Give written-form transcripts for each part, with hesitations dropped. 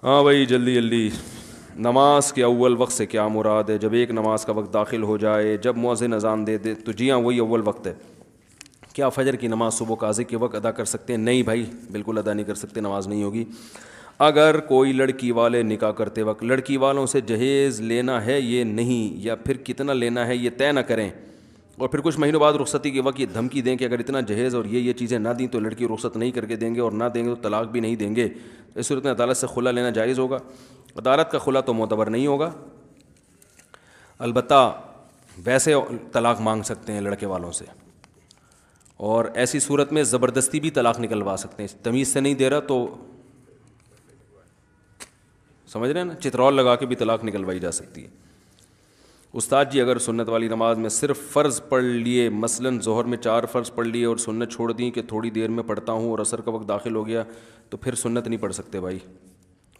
ہاں بھائی جلدی جلدی، نماز کے اول وقت سے کیا مراد ہے؟ جب ایک نماز کا وقت داخل ہو جائے، جب مؤذن اذان دے دے تو جی ہاں وہی اول وقت ہے۔ کیا فجر کی نماز صبح قاضی کے وقت ادا کر سکتے ہیں؟ نہیں بھائی، بالکل ادا نہیں کر سکتے، نماز نہیں ہوگی۔ اگر کوئی لڑکی والے نکاح کرتے وقت لڑکی والوں سے جہیز لینا ہے یہ نہیں، یا پھر کتنا لینا ہے یہ طے نہ کریں، اور پھر کچھ مہینوں بعد رخصتی کے وقت یہ دھمکی دیں کہ اگر اتنا جہیز اور یہ چیزیں نہ دیں تو لڑکی رخصت نہیں کر کے دیں گے، اور نہ دیں گے تو طلاق بھی نہیں دیں گے، اس صورت میں عدالت سے خلا لینا جائز ہوگا؟ عدالت کا خلا تو معتبر نہیں ہوگا، البتہ ویسے طلاق مانگ سکتے ہیں لڑکے والوں سے، اور ایسی صورت میں زبردستی بھی طلاق نکلوا سکتے ہیں، تمیز سے نہیں دے رہا تو سمجھ رہے ہیں نا، چترول لگا کے بھی طلاق نکلوائی جا سکتی ہے۔ استاد جی اگر سنت والی نماز میں صرف فرض پڑھ لیے، مثلاً ظہر میں 4 فرض پڑھ لیے اور سنت چھوڑ دی کہ تھوڑی دیر میں پڑھتا ہوں اور عصر کا وقت داخل ہو گیا، تو پھر سنت نہیں پڑھ سکتے بھائی،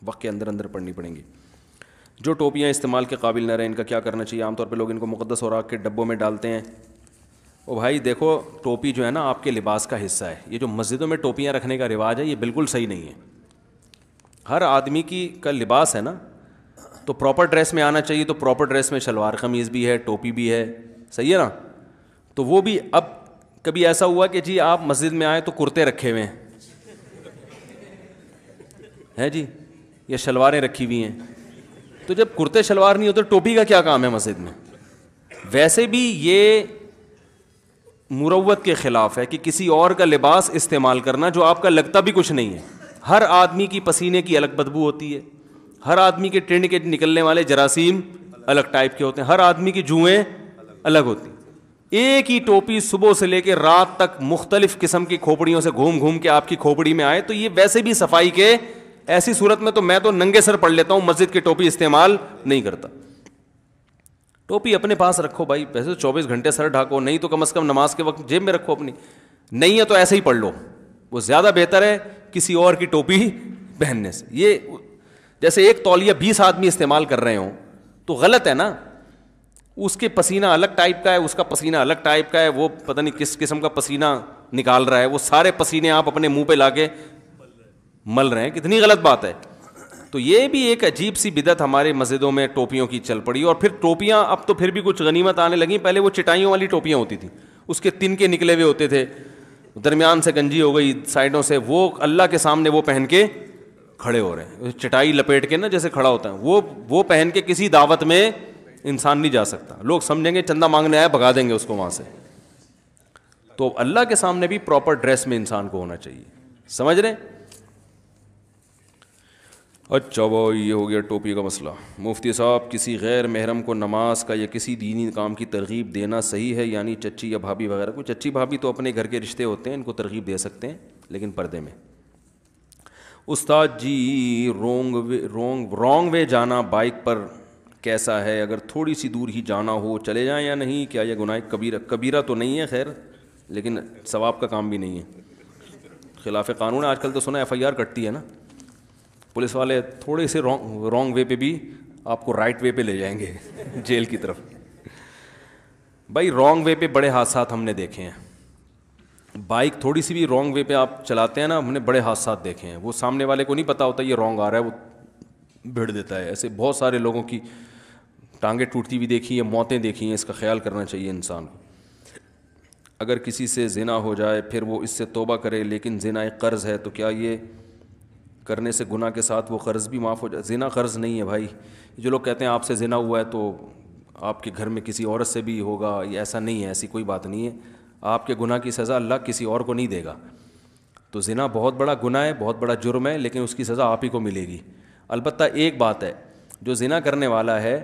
وقت کے اندر اندر پڑھنی پڑیں گی۔ جو ٹوپیاں استعمال کے قابل نہ رہیں ان کا کیا کرنا چاہیے؟ عام طور پہ لوگ ان کو مقدس اوراق کے ڈبوں میں ڈالتے ہیں۔ او بھائی دیکھو، ٹوپی جو ہے نا آپ کے لباس کا حصہ ہے، یہ جو مسجدوں میں ٹوپیاں رکھنے کا رواج ہے یہ بالکل صحیح نہیں ہے۔ ہر آدمی کا لباس ہے نا، تو پراپر ڈریس میں آنا چاہیے، تو پراپر ڈریس میں شلوار قمیض بھی ہے، ٹوپی بھی ہے، صحیح ہے نا؟ تو وہ بھی اب کبھی ایسا ہوا کہ جی آپ مسجد میں آئے تو کرتے رکھے ہوئے ہیں جی، یا شلواریں رکھی ہوئی ہیں، تو جب کرتے شلوار نہیں ہوتے ٹوپی کا کیا کام ہے مسجد میں؟ ویسے بھی یہ مروت کے خلاف ہے کہ کسی اور کا لباس استعمال کرنا جو آپ کا لگتا بھی کچھ نہیں ہے۔ ہر آدمی کی پسینے کی الگ بدبو ہوتی ہے، ہر آدمی کے ٹنڈ کے نکلنے والے جراثیم الگ ٹائپ کے ہوتے ہیں، ہر آدمی کی جوئیں الگ ہوتی ہیں۔ ایک ہی ٹوپی صبح سے لے کے رات تک مختلف قسم کی کھوپڑیوں سے گھوم گھوم کے آپ کی کھوپڑی میں آئے تو یہ ویسے بھی صفائی کے، ایسی صورت میں تو میں تو ننگے سر پڑھ لیتا ہوں، مسجد کی ٹوپی استعمال نہیں کرتا۔ ٹوپی اپنے پاس رکھو بھائی، ویسے 24 گھنٹے سر ڈھاکو، نہیں تو کم از کم نماز کے وقت جیب میں رکھو اپنی، نہیں ہے تو ایسے ہی پڑھ لو، وہ زیادہ بہتر ہے کسی اور کی ٹوپی پہننے سے۔ یہ جیسے ایک تولیہ 20 آدمی استعمال کر رہے ہوں تو غلط ہے نا، اس کے پسینہ الگ ٹائپ کا ہے، اس کا پسینہ الگ ٹائپ کا ہے، وہ پتہ نہیں کس قسم کا پسینہ نکال رہا ہے، وہ سارے پسینے آپ اپنے منہ پہ لا کے مل رہے ہیں، کتنی غلط بات ہے۔ تو یہ بھی ایک عجیب سی بدعت ہمارے مسجدوں میں ٹوپیوں کی چل پڑی، اور پھر ٹوپیاں اب تو پھر بھی کچھ غنیمت آنے لگیں، پہلے وہ چٹائیوں والی ٹوپیاں ہوتی تھیں، اس کے تن کے نکلے ہوئے ہوتے تھے، درمیان سے گنجی ہو گئی سائڈوں سے، وہ اللہ کے سامنے وہ پہن کے کھڑے ہو رہے ہیں، چٹائی لپیٹ کے نا جیسے کھڑا ہوتا ہے، وہ پہن کے کسی دعوت میں انسان نہیں جا سکتا، لوگ سمجھیں گے چندہ مانگنے آیا، بھگا دیں گے اس کو وہاں سے۔ تو اللہ کے سامنے بھی پراپر ڈریس میں انسان کو ہونا چاہیے، سمجھ رہے ہیں؟ اچھا وہ یہ ہو گیا ٹوپی کا مسئلہ۔ مفتی صاحب کسی غیر محرم کو نماز کا یا کسی دینی کام کی ترغیب دینا صحیح ہے؟ یعنی چچی یا بھابھی وغیرہ کو؟ چچی بھابھی تو اپنے گھر کے رشتے ہوتے ہیں، ان کو ترغیب دے سکتے ہیں لیکن پردے میں۔ استاد جی رونگ وے جانا بائک پر کیسا ہے؟ اگر تھوڑی سی دور ہی جانا ہو چلے جائیں یا نہیں؟ کیا یہ گناہ کبیرہ تو نہیں ہے خیر، لیکن ثواب کا کام بھی نہیں ہے، خلاف قانون ہے۔ آج کل تو سنا FIR کٹتی ہے نا، پولیس والے تھوڑے سے رونگ وے پہ بھی آپ کو رائٹ وے پہ لے جائیں گے جیل کی طرف۔ بھائی رونگ وے پہ بڑے حادثات ہم نے دیکھے ہیں، بائک تھوڑی سی بھی رونگ وے پہ آپ چلاتے ہیں نا، ہم نے بڑے حادثات دیکھے ہیں، وہ سامنے والے کو نہیں پتا ہوتا یہ رونگ آ رہا ہے، وہ بھیڑ دیتا ہے، ایسے بہت سارے لوگوں کی ٹانگیں ٹوٹتی ہوئی دیکھی ہیں، موتیں دیکھی ہیں، اس کا خیال کرنا چاہیے انسان کو۔ اگر کسی سے زنا ہو جائے پھر وہ اس سے توبہ کرے لیکن زنا ایک قرض ہے، تو کیا یہ کرنے سے گناہ کے ساتھ وہ قرض بھی معاف ہو جائے؟ زنا قرض نہیں ہے بھائی، جو لوگ کہتے ہیں آپ سے زنا ہوا ہے تو آپ کے گھر میں کسی عورت سے بھی ہوگا، یہ ایسا نہیں ہے، ایسی کوئی بات نہیں ہے، آپ کے گناہ کی سزا اللہ کسی اور کو نہیں دے گا۔ تو زنا بہت بڑا گناہ ہے، بہت بڑا جرم ہے، لیکن اس کی سزا آپ ہی کو ملے گی۔ البتہ ایک بات ہے، جو زنا کرنے والا ہے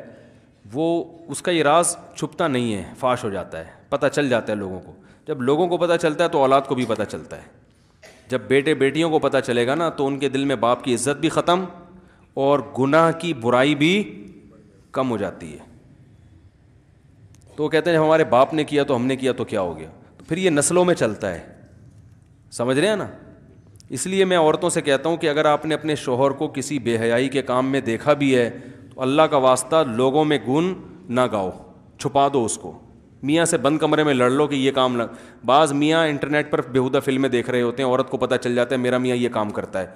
وہ اس کا یہ راز چھپتا نہیں ہے، فاش ہو جاتا ہے، پتہ چل جاتا ہے لوگوں کو۔ جب لوگوں کو پتہ چلتا ہے تو اولاد کو بھی پتہ چلتا ہے۔ جب بیٹے بیٹیوں کو پتہ چلے گا نا تو ان کے دل میں باپ کی عزت بھی ختم اور گناہ کی برائی بھی کم ہو جاتی ہے۔ تو وہ کہتے ہیں ہمارے باپ نے کیا تو ہم نے کیا تو کیا ہو گیا، تو پھر یہ نسلوں میں چلتا ہے، سمجھ رہے ہیں نا؟ اس لیے میں عورتوں سے کہتا ہوں کہ اگر آپ نے اپنے شوہر کو کسی بے حیائی کے کام میں دیکھا بھی ہے تو اللہ کا واسطہ لوگوں میں گن نہ گاؤ، چھپا دو اس کو، میاں سے بند کمرے میں لڑ لو کہ یہ کام بعض میاں انٹرنیٹ پر بیہودہ فلمیں دیکھ رہے ہوتے ہیں، عورت کو پتہ چل جاتا ہے میرا میاں یہ کام کرتا ہے،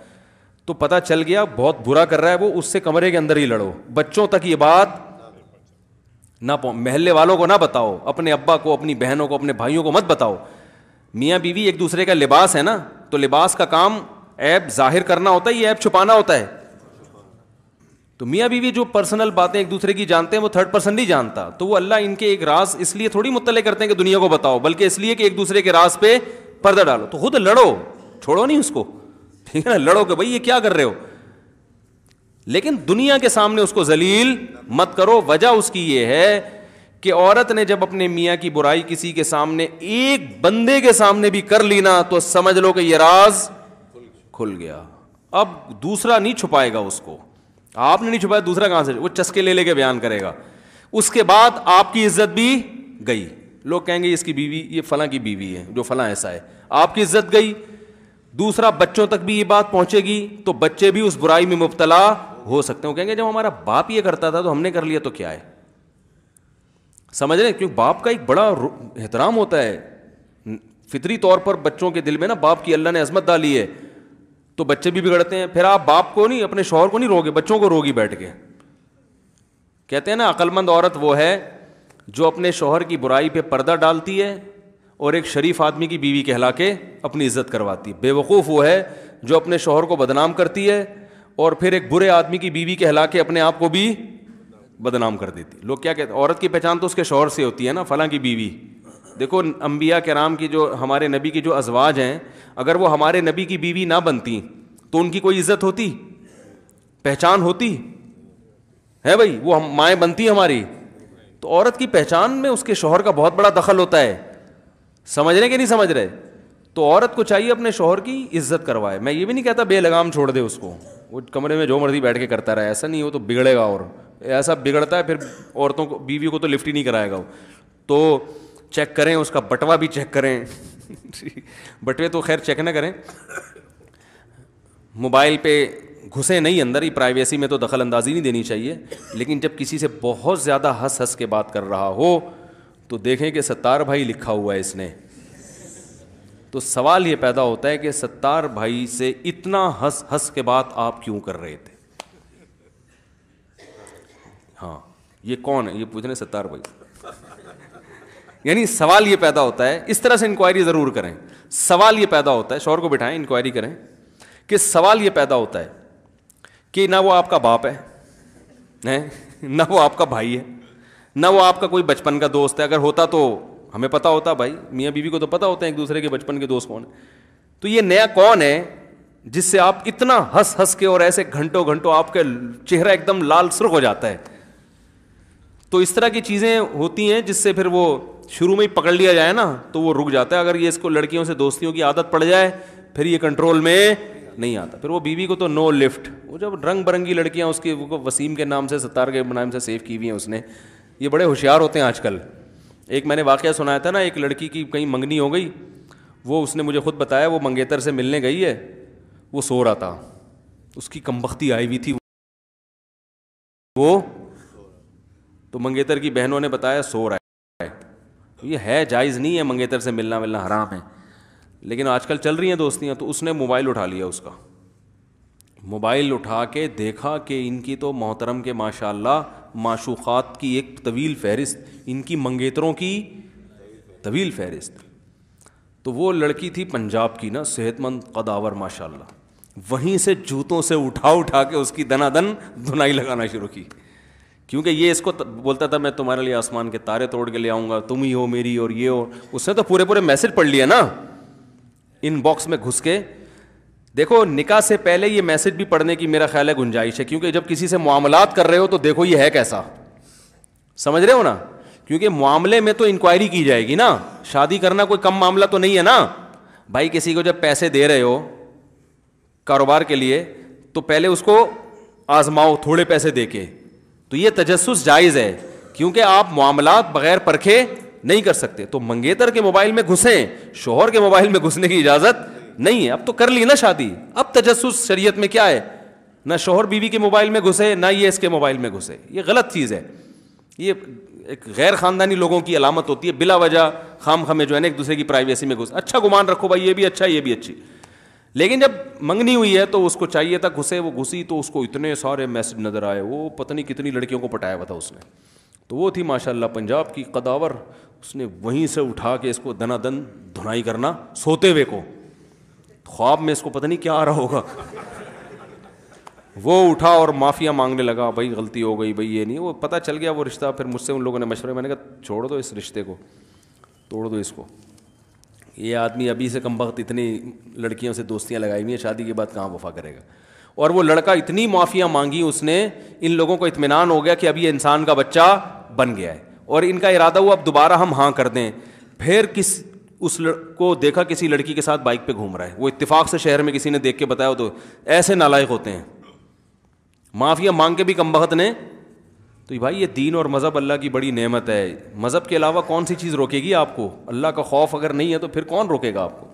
تو پتہ چل گیا بہت برا کر رہا ہے وہ, اس سے کمرے کے اندر ہی لڑو. بچوں تک یہ بات نہ محلے والوں کو نہ بتاؤ, اپنے ابا کو, اپنی بہنوں کو, اپنے بھائیوں کو مت بتاؤ. میاں بیوی ایک دوسرے کا لباس ہے نا, تو لباس کا کام عیب ظاہر کرنا ہوتا ہے, یہ عیب چھپانا ہوتا ہے. تو میاں بیوی جو پرسنل باتیں ایک دوسرے کی جانتے ہیں وہ تھرڈ پرسن نہیں جانتا, تو وہ اللہ ان کے ایک راز اس لیے تھوڑی مطلع کرتے ہیں کہ دنیا کو بتاؤ, بلکہ اس لیے کہ ایک دوسرے کے راز پہ پردہ ڈالو. تو خود لڑو, چھوڑو نہیں اس کو, ٹھیک ہے نا, لڑو کہ بھائی یہ کیا کر رہے ہو, لیکن دنیا کے سامنے اس کو ذلیل مت کرو. وجہ اس کی یہ ہے کہ عورت نے جب اپنے میاں کی برائی کسی کے سامنے, ایک بندے کے سامنے بھی کر لی نا, تو سمجھ لو کہ یہ راز کھل گیا. اب دوسرا نہیں چھپائے گا اس کو, آپ نے نہیں چھپایا, دوسرا کہاں سے, وہ چسکے لے لے کے بیان کرے گا. اس کے بعد آپ کی عزت بھی گئی. لوگ کہیں گے اس کی بیوی, یہ فلاں کی بیوی ہے جو فلاں ایسا ہے, آپ کی عزت گئی. دوسرا, بچوں تک بھی یہ بات پہنچے گی تو بچے بھی اس برائی میں مبتلا ہو سکتے ہیں. وہ کہیں گے جب ہمارا باپ یہ کرتا تھا تو ہم نے کر لیا تو کیا ہے. سمجھ رہے ہیں, کیونکہ باپ کا ایک بڑا احترام ہوتا ہے فطری طور پر. بچوں کے دل میں نا باپ کی اللہ نے عظمت ڈالی ہے, تو بچے بھی بگڑتے ہیں. پھر آپ باپ کو نہیں, اپنے شوہر کو نہیں روگے, بچوں کو روگی بیٹھ کے. کہتے ہیں نا عقل مند عورت وہ ہے جو اپنے شوہر کی برائی پہ پردہ ڈالتی ہے اور ایک شریف آدمی کی بیوی کہلا کے اپنی عزت کرواتی ہے. بے وقوف وہ ہے جو اپنے شوہر کو بدنام کرتی ہے اور پھر ایک برے آدمی کی بیوی کہلا کے اپنے آپ کو بھی بدنام کر دیتی. لوگ کیا کہتے ہیں, عورت کی پہچان تو اس کے شوہر سے ہوتی ہے نا, فلاں کی بیوی. دیکھو انبیاء کرام کی جو, ہمارے نبی کی جو ازواج ہیں, اگر وہ ہمارے نبی کی بیوی نہ بنتی تو ان کی کوئی عزت ہوتی, پہچان ہوتی ہے بھائی, وہ ہم مائیں بنتی ہماری. تو عورت کی پہچان میں اس کے شوہر کا بہت بڑا دخل ہوتا ہے. سمجھ رہے کہ نہیں سمجھ رہے؟ تو عورت کو چاہیے اپنے شوہر کی عزت کروائے. میں یہ بھی نہیں کہتا بے لگام چھوڑ دے اس کو, وہ کمرے میں جو مرضی بیٹھ کے کرتا رہے, ایسا نہیں ہو تو بگڑے گا. اور ایسا بگڑتا ہے پھر عورتوں کو, بیوی کو تو لفٹ ہی نہیں کرائے گا وہ. تو چیک کریں, اس کا بٹوا بھی چیک کریں. بٹوے تو خیر چیک نہ کریں, موبائل پہ گھسے نہیں اندر ہی, پرائیویسی میں تو دخل اندازی نہیں دینی چاہیے. لیکن جب کسی سے بہت زیادہ ہنس ہنس کے بات کر رہا ہو تو دیکھیں کہ ستار بھائی لکھا ہوا ہے اس نے. تو سوال یہ پیدا ہوتا ہے کہ ستار بھائی سے اتنا ہنس ہنس کے بات آپ کیوں کر رہے تھے. ہاں یہ کون ہے, یہ پوچھ رہے ستار بھائی. یعنی سوال یہ پیدا ہوتا ہے, اس طرح سے انکوائری ضرور کریں. سوال یہ پیدا ہوتا ہے, شوہر کو بٹھائیں, انکوائری کریں کہ سوال یہ پیدا ہوتا ہے کہ نہ وہ آپ کا باپ ہے, نہ وہ آپ کا بھائی ہے, نہ وہ آپ کا کوئی بچپن کا دوست ہے. اگر ہوتا تو ہمیں پتہ ہوتا, بھائی میاں بیوی کو تو پتہ ہوتا ہے ایک دوسرے کے بچپن کے دوست کون ہیں. تو یہ نیا کون ہے جس سے آپ اتنا ہنس ہنس کے, اور ایسے گھنٹوں گھنٹوں آپ کا چہرہ ایک دم لال سرخ ہو جاتا ہے. تو اس طرح کی چیزیں ہوتی ہیں جس سے پھر وہ شروع میں ہی پکڑ لیا جائے نا تو وہ رک جاتا ہے. اگر یہ اس کو لڑکیوں سے دوستیوں کی عادت پڑ جائے پھر یہ کنٹرول میں نہیں آتا. پھر وہ بیوی کو تو نو لفٹ. وہ جب رنگ برنگی لڑکیاں اس کی, وہ وسیم کے نام سے, ستار کے نام سے سیو کی ہوئی ہیں اس نے. یہ بڑے ہوشیار ہوتے ہیں آج کل. ایک میں نے واقعہ سنایا تھا نا, ایک لڑکی کی کہیں منگنی ہو گئی, وہ اس نے مجھے خود بتایا, وہ منگیتر سے ملنے گئی ہے, وہ سو رہا تھا, اس کی کمبختی آئی ہوئی تھی وہ, تو منگیتر کی بہنوں نے بتایا سو رہا ہے. یہ ہے جائز نہیں ہے, منگیتر سے ملنا حرام ہے, لیکن آج کل چل رہی ہیں دوستیاں. تو اس نے موبائل اٹھا لیا, اس کا موبائل اٹھا کے دیکھا کہ ان کی تو محترم کے ماشاء اللہ معشوقات کی ایک طویل فہرست, ان کی منگیتروں کی طویل فہرست. تو وہ لڑکی تھی پنجاب کی نا, صحت مند قداور ماشاء اللہ, وہیں سے جوتوں سے اٹھا کے اس کی دنا دن دھنائی لگانا شروع کی. کیونکہ یہ اس کو بولتا تھا میں تمہارے لیے آسمان کے تارے توڑ کے لے آؤں گا, تم ہی ہو میری, اور یہ ہو. اس نے تو پورے میسج پڑھ لیا نا ان باکس میں گھس کے. دیکھو نکاح سے پہلے یہ میسج بھی پڑھنے کی میرا خیال ہے گنجائش ہے, کیونکہ جب کسی سے معاملات کر رہے ہو تو دیکھو یہ ہے کیسا, سمجھ رہے ہو نا. کیونکہ معاملے میں تو انکوائری کی جائے گی نا, شادی کرنا کوئی کم معاملہ تو نہیں ہے نا بھائی. کسی کو جب پیسے دے رہے ہو کاروبار کے لیے تو پہلے اس کو آزماؤ تھوڑے پیسے دے کے. تو یہ تجسس جائز ہے, کیونکہ آپ معاملات بغیر پرکھے نہیں کر سکتے. تو منگیتر کے موبائل میں گھسیں, شوہر کے موبائل میں گھسنے کی اجازت نہیں ہے. اب تو کر لی نا شادی, اب تجسس شریعت میں کیا ہے, نہ شوہر بیوی کے موبائل میں گھسے نہ یہ اس کے موبائل میں گھسے. یہ غلط چیز ہے, یہ ایک غیر خاندانی لوگوں کی علامت ہوتی ہے, بلا وجہ خام خامے جو ہے نا ایک دوسرے کی پرائیویسی میں گھس. اچھا گمان رکھو بھائی, یہ بھی اچھا یہ بھی اچھی, لیکن جب منگنی ہوئی ہے تو اس کو چاہیے تھا گھسے، وہ گھسی تو اس کو اتنے سارے میسج نظر آئے، وہ پتہ نہیں کتنی لڑکیوں کو پٹایا ہوا تھا اس نے. تو وہ تھی ماشاء اللہ پنجاب کی قداور، اس نے وہیں سے اٹھا کے اس کو دنا دن دھنائی کرنا سوتے ہوئے کو. خواب میں اس کو پتہ نہیں کیا آ رہا ہوگا، وہ اٹھا اور معافیا مانگنے لگا، بھائی غلطی ہو گئی، بھائی یہ نہیں. وہ پتہ چل گیا وہ رشتہ. پھر مجھ سے ان لوگوں نے مشورے، میں نے کہا چھوڑ دو اس رشتے کو، توڑ دو اس کو. یہ آدمی ابھی سے کم وقت اتنی لڑکیوں سے دوستیاں لگائی ہوئی ہیں، شادی کے بعد کہاں وفا کرے گا. اور وہ لڑکا اتنی معافیاں مانگی اس نے، ان لوگوں کو اطمینان ہو گیا کہ اب یہ انسان کا بچہ بن گیا ہے، اور ان کا ارادہ ہوا اب دوبارہ ہم ہاں کر دیں. پھر اس کو دیکھا کسی لڑکی کے ساتھ بائک پہ گھوم رہا ہے، وہ اتفاق سے شہر میں کسی نے دیکھ کے بتایا. تو ایسے نالائق ہوتے ہیں، معافیا مانگ کے بھی کم بخت نے. تو بھائی یہ دین اور مذہب اللہ کی بڑی نعمت ہے. مذہب کے علاوہ کون سی چیز روکے گی آپ کو؟ اللہ کا خوف اگر نہیں ہے تو پھر کون روکے گا آپ کو؟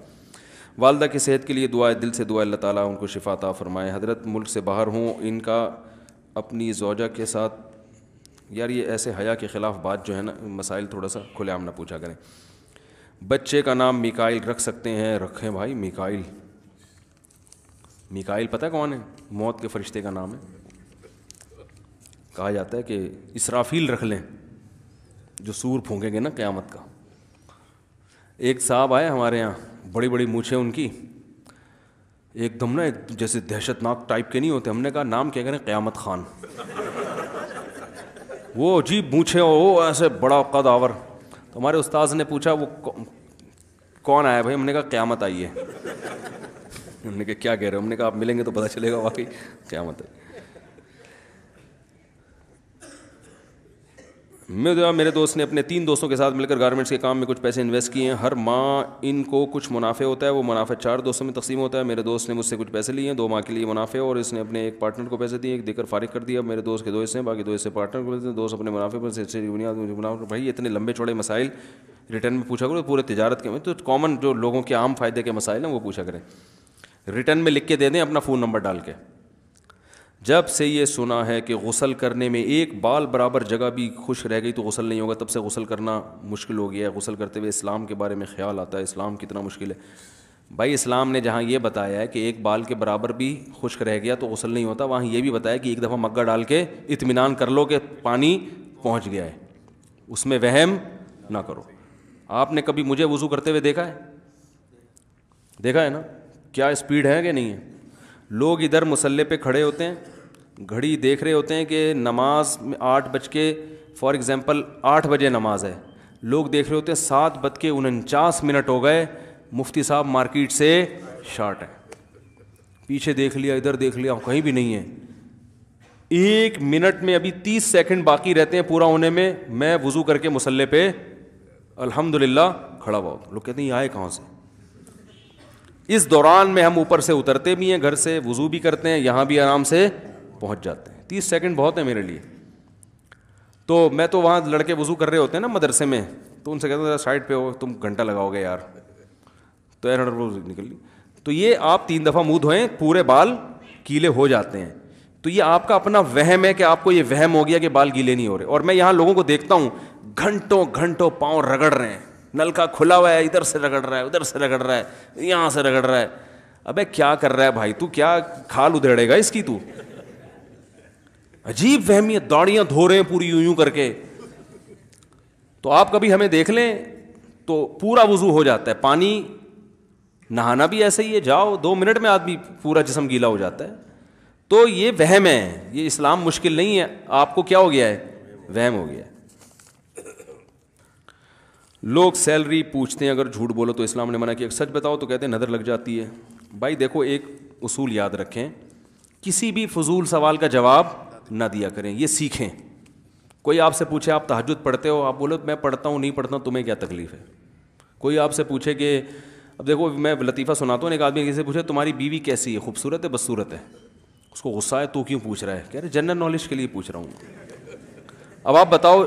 والدہ کی صحت کے لیے دعا ہے، دل سے دعا، اللہ تعالیٰ ان کو شفا عطا فرمائے. حضرت ملک سے باہر ہوں، ان کا اپنی زوجہ کے ساتھ. یار یہ ایسے حیا کے خلاف بات جو ہے نا، مسائل تھوڑا سا کھلے عام نہ پوچھا کریں. بچے کا نام میکائل رکھ سکتے ہیں؟ رکھیں بھائی میکائل. میکائل پتہ کون ہے؟ موت کے فرشتے کا نام ہے. کہا جاتا ہے کہ اسرافیل رکھ لیں جو سور پھونکیں گے نا قیامت کا. ایک صاحب آئے ہمارے یہاں، بڑی بڑی مونچھیں ان کی، ایک دم نا جیسے دہشت ناک ٹائپ کے نہیں ہوتے. ہم نے کہا نام کیا کریں؟ قیامت خان. وہ عجیب مونچھیں، وہ ایسے بڑا قد آور. تو ہمارے استاذ نے پوچھا وہ کون آیا بھائی؟ ہم نے کہا قیامت آئی ہے. ہم نے کہا کیا کہہ رہے ہو؟ ہم نے کہا آپ ملیں گے تو پتہ چلے گا واقعی قیامت ہے. میرے دوست نے اپنے 3 دوستوں کے ساتھ مل کر گارمنٹس کے کام میں کچھ پیسے انویسٹ کیے ہیں. ہر ماہ ان کو کچھ منافع ہوتا ہے، وہ منافع 4 دوستوں میں تقسیم ہوتا ہے. میرے دوست نے مجھ سے کچھ پیسے لیے ہیں 2 ماہ کے لیے منافع، اور اس نے اپنے ایک پارٹنر کو پیسے دیے، ایک دے کر فارغ کر دیا. میرے دوست کے 2 حصے ہیں، باقی 2 حصے پارٹنر کو دیتے ہیں. دوست اپنے منافع پر سے بنیاد منافع. بھائی اتنے لمبے چوڑے مسائل ریٹرن میں پوچھا کرو. پورے تجارت کے میں تو کامن جو لوگوں کے عام فائدے کے مسائل ہیں وہ پوچھا کریں. ریٹرن میں لکھ کے دے دیں اپنا فون نمبر ڈال کے. جب سے یہ سنا ہے کہ غسل کرنے میں ایک بال برابر جگہ بھی خشک رہ گئی تو غسل نہیں ہوگا، تب سے غسل کرنا مشکل ہو گیا ہے. غسل کرتے ہوئے اسلام کے بارے میں خیال آتا ہے، اسلام کتنا مشکل ہے. بھائی اسلام نے جہاں یہ بتایا ہے کہ ایک بال کے برابر بھی خشک رہ گیا تو غسل نہیں ہوتا، وہاں یہ بھی بتایا کہ ایک دفعہ مگا ڈال کے اطمینان کر لو کہ پانی پہنچ گیا ہے، اس میں وہم نہ کرو. آپ نے کبھی مجھے وضو کرتے ہوئے دیکھا ہے؟ دیکھا ہے نا کیا اسپیڈ ہے کہ نہیں ہے؟ لوگ ادھر مصلی پہ کھڑے ہوتے ہیں، گھڑی دیکھ رہے ہوتے ہیں کہ نماز میں 8 بج کے فار ایگزامپل 8 بجے نماز ہے، لوگ دیکھ رہے ہوتے ہیں 7:49 ہو گئے، مفتی صاحب مارکیٹ سے شارٹ ہے. پیچھے دیکھ لیا، ادھر دیکھ لیا، کہیں بھی نہیں ہے. 1 منٹ میں ابھی 30 سیکنڈ باقی رہتے ہیں پورا ہونے میں. میں وضو کر کے مصلی پہ الحمدللہ کھڑا ہوا. لوگ کہتے ہیں یہ آئے کہاں سے؟ اس دوران میں ہم اوپر سے اترتے بھی ہیں، گھر سے وضو بھی کرتے ہیں، یہاں بھی آرام سے پہنچ جاتے ہیں. 30 سیکنڈ بہت ہے میرے لیے. تو میں تو وہاں لڑکے وضو کر رہے ہوتے ہیں نا مدرسے میں، تو ان سے کہتا ہوں سائڈ پہ ہو، تم گھنٹہ لگاؤ گے یار. تو نکل لی. تو یہ آپ 3 دفعہ منہ دھوئیں، پورے بال گیلے ہو جاتے ہیں. تو یہ آپ کا اپنا وہم ہے کہ آپ کو یہ وہم ہو گیا کہ بال گیلے نہیں ہو رہے. اور میں یہاں لوگوں کو دیکھتا ہوں گھنٹوں گھنٹوں پاؤں رگڑ رہے ہیں، نل کا کھلا ہوا ہے، ادھر سے رگڑ رہا ہے، ادھر سے رگڑ رہا ہے، یہاں سے رگڑ رہا ہے. ابے کیا کر رہا ہے بھائی تو؟ کیا کھال ادھیڑے گا اس کی تو؟ عجیب وہمیت، داڑیاں دھو رہے ہیں پوری یوں کر کے. تو آپ کبھی ہمیں دیکھ لیں تو پورا وضو ہو جاتا ہے. پانی نہانا بھی ایسے ہی ہے، جاؤ 2 منٹ میں آدمی پورا جسم گیلا ہو جاتا ہے. تو یہ وہم ہے، یہ اسلام مشکل نہیں ہے. آپ کو کیا ہو گیا ہے؟ وہم ہو گیا ہے. لوگ سیلری پوچھتے ہیں، اگر جھوٹ بولو تو اسلام نے منع کیا. سچ بتاؤ تو کہتے ہیں نظر لگ جاتی ہے. بھائی دیکھو ایک اصول یاد رکھیں، کسی بھی فضول سوال کا جواب نہ دیا کریں، یہ سیکھیں. کوئی آپ سے پوچھے آپ تہجد پڑھتے ہو، آپ بولو میں پڑھتا ہوں، نہیں پڑھتا ہوں، تمہیں کیا تکلیف ہے. کوئی آپ سے پوچھے کہ اب دیکھو میں لطیفہ سناتا ہوں، ایک آدمی کسی سے پوچھے تمہاری بیوی کیسی ہے، خوبصورت ہے بدصورت ہے؟ اس کو غصہ ہے، تو کیوں پوچھ رہا ہے؟ کہہ رہے جنرل نالج کے لیے پوچھ رہا ہوں. اب آپ بتاؤ،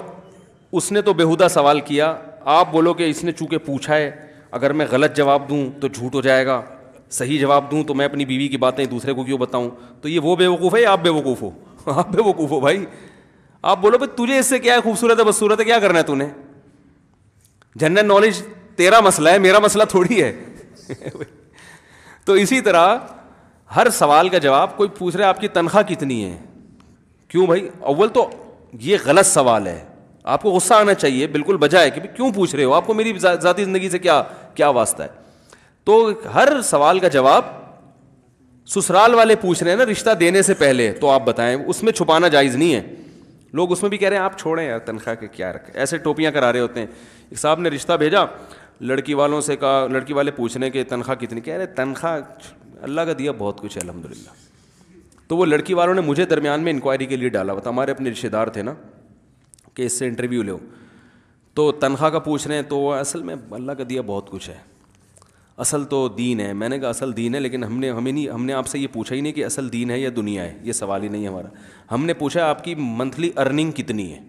اس نے تو بےہودہ سوال کیا، آپ بولو کہ اس نے چونکہ پوچھا ہے، اگر میں غلط جواب دوں تو جھوٹ ہو جائے گا، صحیح جواب دوں تو میں اپنی بیوی کی باتیں دوسرے کو کیوں بتاؤں؟ تو یہ وہ بے وقوف ہے یا آپ بے وقوف ہو؟ آپ بے وقوف ہو بھائی. آپ بولو بھائی تجھے اس سے کیا ہے، خوبصورت ہے بدصورت ہے، کیا کرنا ہے تو نے؟ جنرل نالج تیرا مسئلہ ہے، میرا مسئلہ تھوڑی ہے. تو اسی طرح ہر سوال کا جواب، کوئی پوچھ رہا ہے آپ کی تنخواہ کتنی ہے، کیوں بھائی؟ اول تو یہ غلط سوال ہے، آپ کو غصہ آنا چاہیے بالکل بجائے کہ کیوں پوچھ رہے ہو، آپ کو میری ذاتی زندگی سے کیا واسطہ ہے. تو ہر سوال کا جواب سسرال والے پوچھ رہے ہیں نا رشتہ دینے سے پہلے، تو آپ بتائیں، اس میں چھپانا جائز نہیں ہے. لوگ اس میں بھی کہہ رہے ہیں آپ چھوڑیں یار تنخواہ کے کیا رکھے، ایسے ٹوپیاں کرا رہے ہوتے ہیں. ایک صاحب نے رشتہ بھیجا، لڑکی والوں سے کہا، لڑکی والے پوچھنے کہ تنخواہ کتنی، کہہ رہے تنخواہ اللہ کا دیا بہت کچھ ہے الحمدللہ. تو وہ لڑکی والوں نے مجھے درمیان میں انکوائری کے لیے ڈالا، بتا ہمارے اپنے رشتے دار تھے نا کہ اس سے انٹرویو لو، تو تنخواہ کا پوچھ رہے ہیں. تو اصل میں اللہ کا دیا بہت کچھ ہے، اصل تو دین ہے. میں نے کہا اصل دین ہے، لیکن ہم نے آپ سے یہ پوچھا ہی نہیں کہ اصل دین ہے یا دنیا ہے، یہ سوال ہی نہیں ہے ہمارا. ہم نے پوچھا آپ کی منتھلی ارننگ کتنی ہے.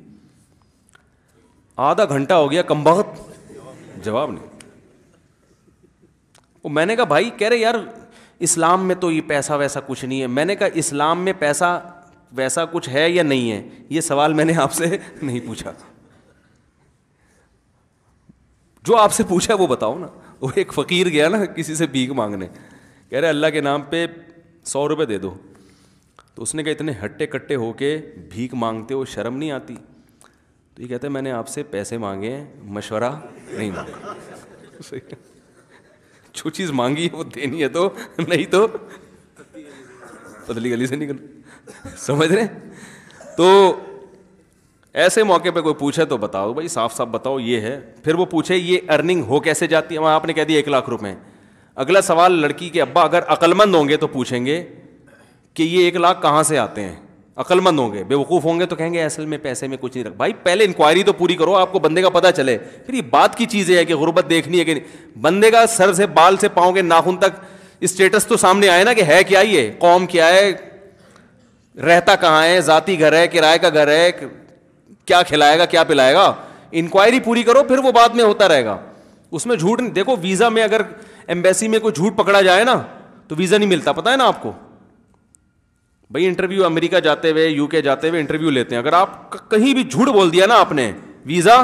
آدھا گھنٹہ ہو گیا کم بخت جواب نہیں. میں نے کہا بھائی، کہہ رہے یار اسلام میں تو یہ پیسہ ویسا کچھ نہیں ہے. میں نے کہا اسلام میں پیسہ ویسا کچھ ہے یا نہیں ہے، یہ سوال میں نے آپ سے نہیں پوچھا. جو آپ سے پوچھا وہ بتاؤ نا. وہ ایک فقیر گیا نا کسی سے بھیک مانگنے، کہہ رہے اللہ کے نام پہ 100 روپے دے دو. تو اس نے کہا اتنے ہٹے کٹے ہو کے بھیک مانگتے ہو، شرم نہیں آتی؟ تو یہ کہتا ہے میں نے آپ سے پیسے مانگے ہیں، مشورہ نہیں مانگا. جو چیز مانگی ہے وہ دینی ہے، تو نہیں تو پتلی گلی سے نکل. سمجھ رہے؟ تو ایسے موقع پہ کوئی پوچھے تو بتاؤ بھائی، صاف صاف بتاؤ یہ ہے. پھر وہ پوچھے یہ ارننگ ہو کیسے جاتی ہے، وہاں آپ نے کہہ دیا 1 لاکھ روپے. اگلا سوال لڑکی کے ابا اگر عقل مند ہوں گے تو پوچھیں گے کہ یہ 1 لاکھ کہاں سے آتے ہیں. عقل مند ہوں گے، بے وقوف ہوں گے تو کہیں گے اصل میں پیسے میں کچھ نہیں رکھ. بھائی پہلے انکوائری تو پوری کرو، آپ کو بندے کا پتہ چلے. پھر یہ بات کی چیز ہے کہ غربت دیکھنی ہے کہ نہیں. بندے کا سر سے بال سے پاؤں کے ناخن تک اسٹیٹس تو سامنے آئے نا کہ ہے کیا، یہ قوم کیا ہے، رہتا کہاں ہے، ذاتی گھر ہے، کرائے کا گھر ہے، کیا کھلائے گا کیا پلائے گا. انکوائری پوری کرو، پھر وہ بعد میں ہوتا رہے گا. اس میں جھوٹ نہیں. دیکھو ویزا میں اگر ایمبیسی میں کوئی جھوٹ پکڑا جائے نا تو ویزا نہیں ملتا، پتہ ہے نا آپ کو. بھائی انٹرویو امریکہ جاتے ہوئے، یو کے جاتے ہوئے انٹرویو لیتے ہیں، اگر آپ کہیں بھی جھوٹ بول دیا نا آپ نے، ویزا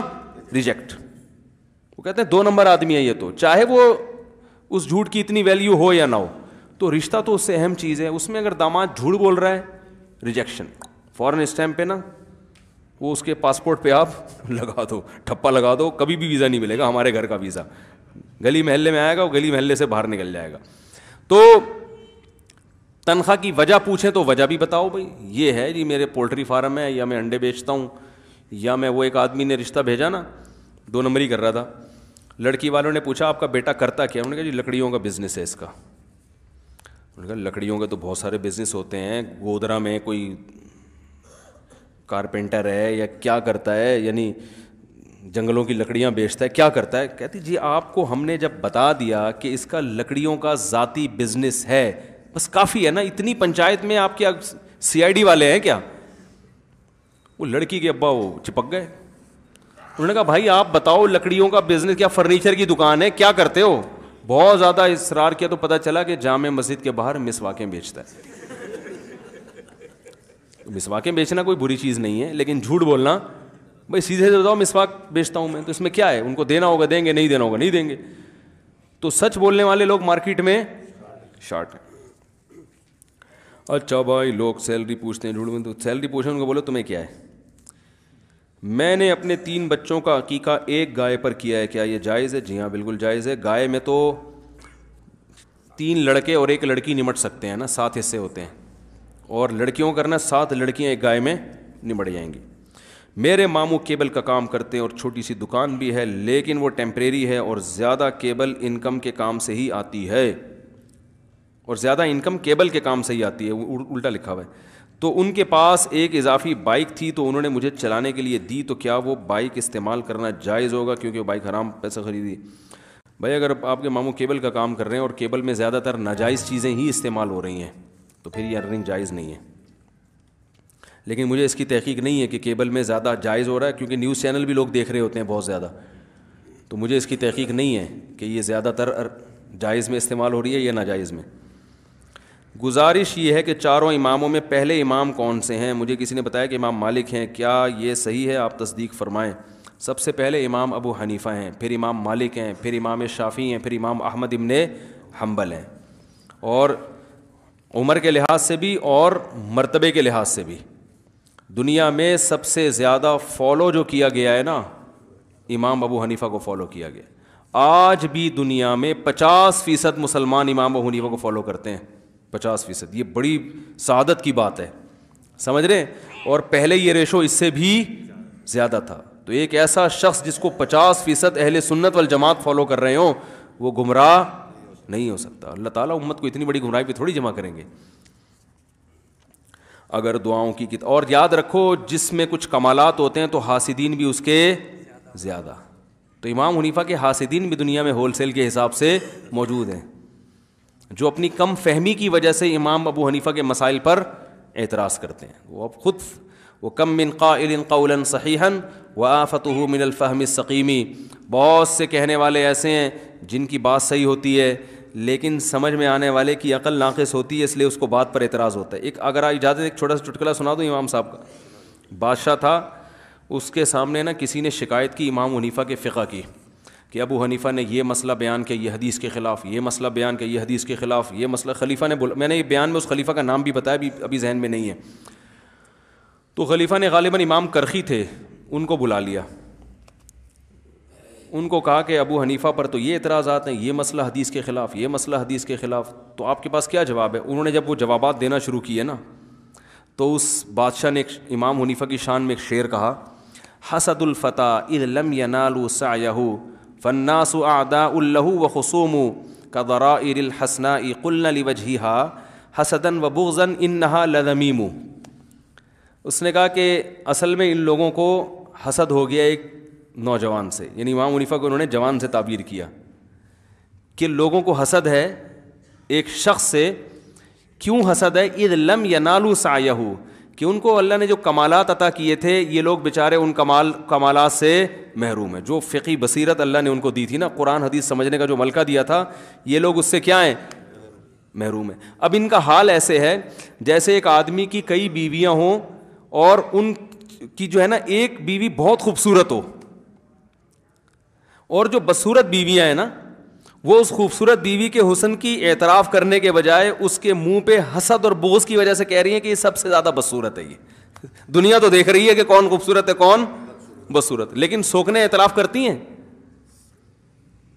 ریجیکٹ. وہ کہتے ہیں 2 نمبر آدمی ہے یہ، تو چاہے وہ اس جھوٹ کی اتنی ویلیو ہو یا نہ ہو. تو رشتہ تو اس سے اہم چیز ہے. اس میں اگر داماد جھوٹ بول رہا ہے، ریجیکشن فوراً اسٹیمپ پہ نا وہ اس کے پاسپورٹ پہ آپ لگا دو، ٹھپا لگا دو، کبھی بھی ویزا نہیں ملے گا. ہمارے گھر کا ویزا گلی محلے میں آئے گا، وہ گلی محلے سے باہر نکل جائے گا. تو تنخواہ کی وجہ پوچھیں تو وجہ بھی بتاؤ بھائی یہ ہے جی میرے پولٹری فارم ہے، یا میں انڈے بیچتا ہوں، یا میں وہ ایک آدمی نے رشتہ بھیجا نا 2 نمبری کر رہا تھا. لڑکی والوں نے پوچھا آپ کا بیٹا کرتا کیا؟ انہوں نے کہا جی لکڑیوں کا بزنس ہے اس کا. انہوں نے کہا لکڑیوں کے تو بہت سارے بزنس ہوتے ہیں، گودرا میں کوئی کارپینٹر ہے یا کیا کرتا ہے، یعنی جنگلوں کی لکڑیاں بیچتا ہے، کیا کرتا ہے؟ کہتی جی آپ کو ہم نے جب بتا دیا کہ اس کا لکڑیوں کا ذاتی بزنس ہے بس کافی ہے نا. اتنی پنچایت میں آپ کیا CID والے ہیں کیا؟ وہ لڑکی کے ابا وہ چپک گئے. انہوں نے کہا بھائی آپ بتاؤ لکڑیوں کا بزنس کیا، فرنیچر کی دکان ہے، کیا کرتے ہو؟ بہت زیادہ اصرار کیا تو پتہ چلا کہ جامع مسجد کے باہر مسواکیں بیچتا ہے. مسواکیں بیچنا کوئی بری چیز نہیں ہے، لیکن جھوٹ بولنا، بھائی سیدھے سے بتاؤ مسواک بیچتا ہوں میں، تو اس میں کیا ہے؟ ان کو دینا ہوگا دیں گے، نہیں دینا ہوگا نہیں دیں گے. تو سچ بولنے والے لوگ مارکیٹ میں شارٹ ہیں. اچھا بھائی لوگ سیلری پوچھتے ہیں، جھوٹ میں تو سیلری پوچھیں، ان کو بولو تمہیں کیا ہے. میں نے اپنے 3 بچوں کا عقیقہ ایک گائے پر کیا ہے، کیا یہ جائز ہے؟ جی ہاں بالکل جائز ہے. گائے میں تو 3 لڑکے اور 1 لڑکی نمٹ سکتے ہیں نا، 7 حصے ہوتے ہیں، اور لڑکیوں کرنا 7 لڑکیاں ایک گائے میں نمٹ جائیں گی. میرے ماموں کیبل کا کام کرتے ہیں اور چھوٹی سی دکان بھی ہے، لیکن وہ ٹیمپریری ہے اور زیادہ کیبل انکم کے کام سے ہی آتی ہے، اور زیادہ انکم کیبل کے کام سے ہی آتی ہے، الٹا لکھا ہوا ہے. تو ان کے پاس ایک اضافی بائک تھی تو انہوں نے مجھے چلانے کے لیے دی، تو کیا وہ بائک استعمال کرنا جائز ہوگا کیونکہ وہ بائک حرام پیسہ خریدی؟ بھائی اگر آپ کے ماموں کیبل کا کام کر رہے ہیں اور کیبل میں زیادہ تر ناجائز چیزیں ہی استعمال ہو رہی ہیں تو پھر یہ ارننگ جائز نہیں ہے. لیکن مجھے اس کی تحقیق نہیں ہے کہ کیبل میں زیادہ جائز ہو رہا ہے، کیونکہ نیوز چینل بھی لوگ دیکھ رہے ہوتے ہیں بہت زیادہ، تو مجھے اس کی تحقیق نہیں ہے کہ یہ زیادہ تر جائز میں استعمال ہو رہی ہے یا ناجائز میں. گزارش یہ ہے کہ 4 اماموں میں پہلے امام کون سے ہیں؟ مجھے کسی نے بتایا کہ امام مالک ہیں، کیا یہ صحیح ہے؟ آپ تصدیق فرمائیں. سب سے پہلے امام ابو حنیفہ ہیں، پھر امام مالک ہیں، پھر امام شافعی ہیں، پھر امام احمد ابن حنبل ہیں. اور عمر کے لحاظ سے بھی اور مرتبے کے لحاظ سے بھی دنیا میں سب سے زیادہ فالو جو کیا گیا ہے نا، امام ابو حنیفہ کو فالو کیا گیا. آج بھی دنیا میں 50% مسلمان امام ابو حنیفہ کو فالو کرتے ہیں. 50%، یہ بڑی سعادت کی بات ہے، سمجھ رہے ہیں. اور پہلے یہ ریشو اس سے بھی زیادہ تھا. تو ایک ایسا شخص جس کو 50% اہل سنت والجماعت فالو کر رہے ہوں وہ گمراہ نہیں ہو سکتا. اللہ تعالیٰ امت کو اتنی بڑی گمراہی پہ تھوڑی جمع کریں گے. اگر دعاؤں کی اور یاد رکھو جس میں کچھ کمالات ہوتے ہیں تو حاسدین بھی اس کے زیادہ. تو امام حنیفہ کے حاسدین بھی دنیا میں ہول سیل کے حساب سے موجود ہیں، جو اپنی کم فہمی کی وجہ سے امام ابو حنیفہ کے مسائل پر اعتراض کرتے ہیں. وہ اب خود وَكَم مِّن قَائِلٍ قَوْلًا صَحِيحًا وَآفَتُهُ مِنَ الْفَهْمِ السَّقِيمِ. بہت سے کہنے والے ایسے ہیں جن کی بات صحیح ہوتی ہے لیکن سمجھ میں آنے والے کی عقل ناقص ہوتی ہے، اس لیے اس کو بات پر اعتراض ہوتا ہے. ایک اگر اجازت ایک چھوٹا سا چٹکلا سنا دوں امام صاحب کا. بادشاہ تھا، اس کے سامنے نا کسی نے شکایت کی امام حنیفہ کے فقہ کی کہ ابو حنیفہ نے یہ مسئلہ بیان کیا یہ حدیث کے خلاف، یہ مسئلہ بیان کیا یہ حدیث کے خلاف، یہ مسئلہ خلیفہ نے بولا. میں نے یہ بیان میں اس خلیفہ کا نام بھی بتایا، ابھی ذہن میں نہیں ہے. تو خلیفہ نے غالباً امام کرخی تھے، ان کو بلا لیا، ان کو کہا کہ ابو حنیفہ پر تو یہ اعتراضات ہیں، یہ مسئلہ حدیث کے خلاف، یہ مسئلہ حدیث کے خلاف، تو آپ کے پاس کیا جواب ہے؟ انہوں نے جب وہ جوابات دینا شروع کیے نا تو اس بادشاہ نے امام حنیفہ کی شان میں ایک شعر کہا: حسد الفتى اذ لم ينالوا سعيه فالناس اعداء له وخصوم كضرائر الحسناء قلنا لوجهها حسدا وبغضا انها لذميم. اس نے کہا کہ اصل میں ان لوگوں کو حسد ہو گیا ایک نوجوان سے، یعنی امام حنیفہ کو انہوں نے جوان سے تعبیر کیا کہ لوگوں کو حسد ہے ایک شخص سے. کیوں حسد ہے؟ اذ لم ینالوا سعیہ، کہ ان کو اللہ نے جو کمالات عطا کیے تھے یہ لوگ بیچارے ان کمالات سے محروم ہیں. جو فقہی بصیرت اللہ نے ان کو دی تھی نا، قرآن حدیث سمجھنے کا جو ملکہ دیا تھا، یہ لوگ اس سے کیا ہیں؟ محروم ہیں. اب ان کا حال ایسے ہے جیسے ایک آدمی کی کئی بیویاں ہوں اور ان کی جو ہے نا ایک بیوی بہت خوبصورت ہو، اور جو بدصورت بیویاں ہیں نا وہ اس خوبصورت بیوی کے حسن کی اعتراف کرنے کے بجائے اس کے منہ پہ حسد اور بغض کی وجہ سے کہہ رہی ہیں کہ یہ سب سے زیادہ بدصورت ہے. یہ دنیا تو دیکھ رہی ہے کہ کون خوبصورت ہے کون بدصورت، لیکن سوکنیں اعتراف کرتی ہیں.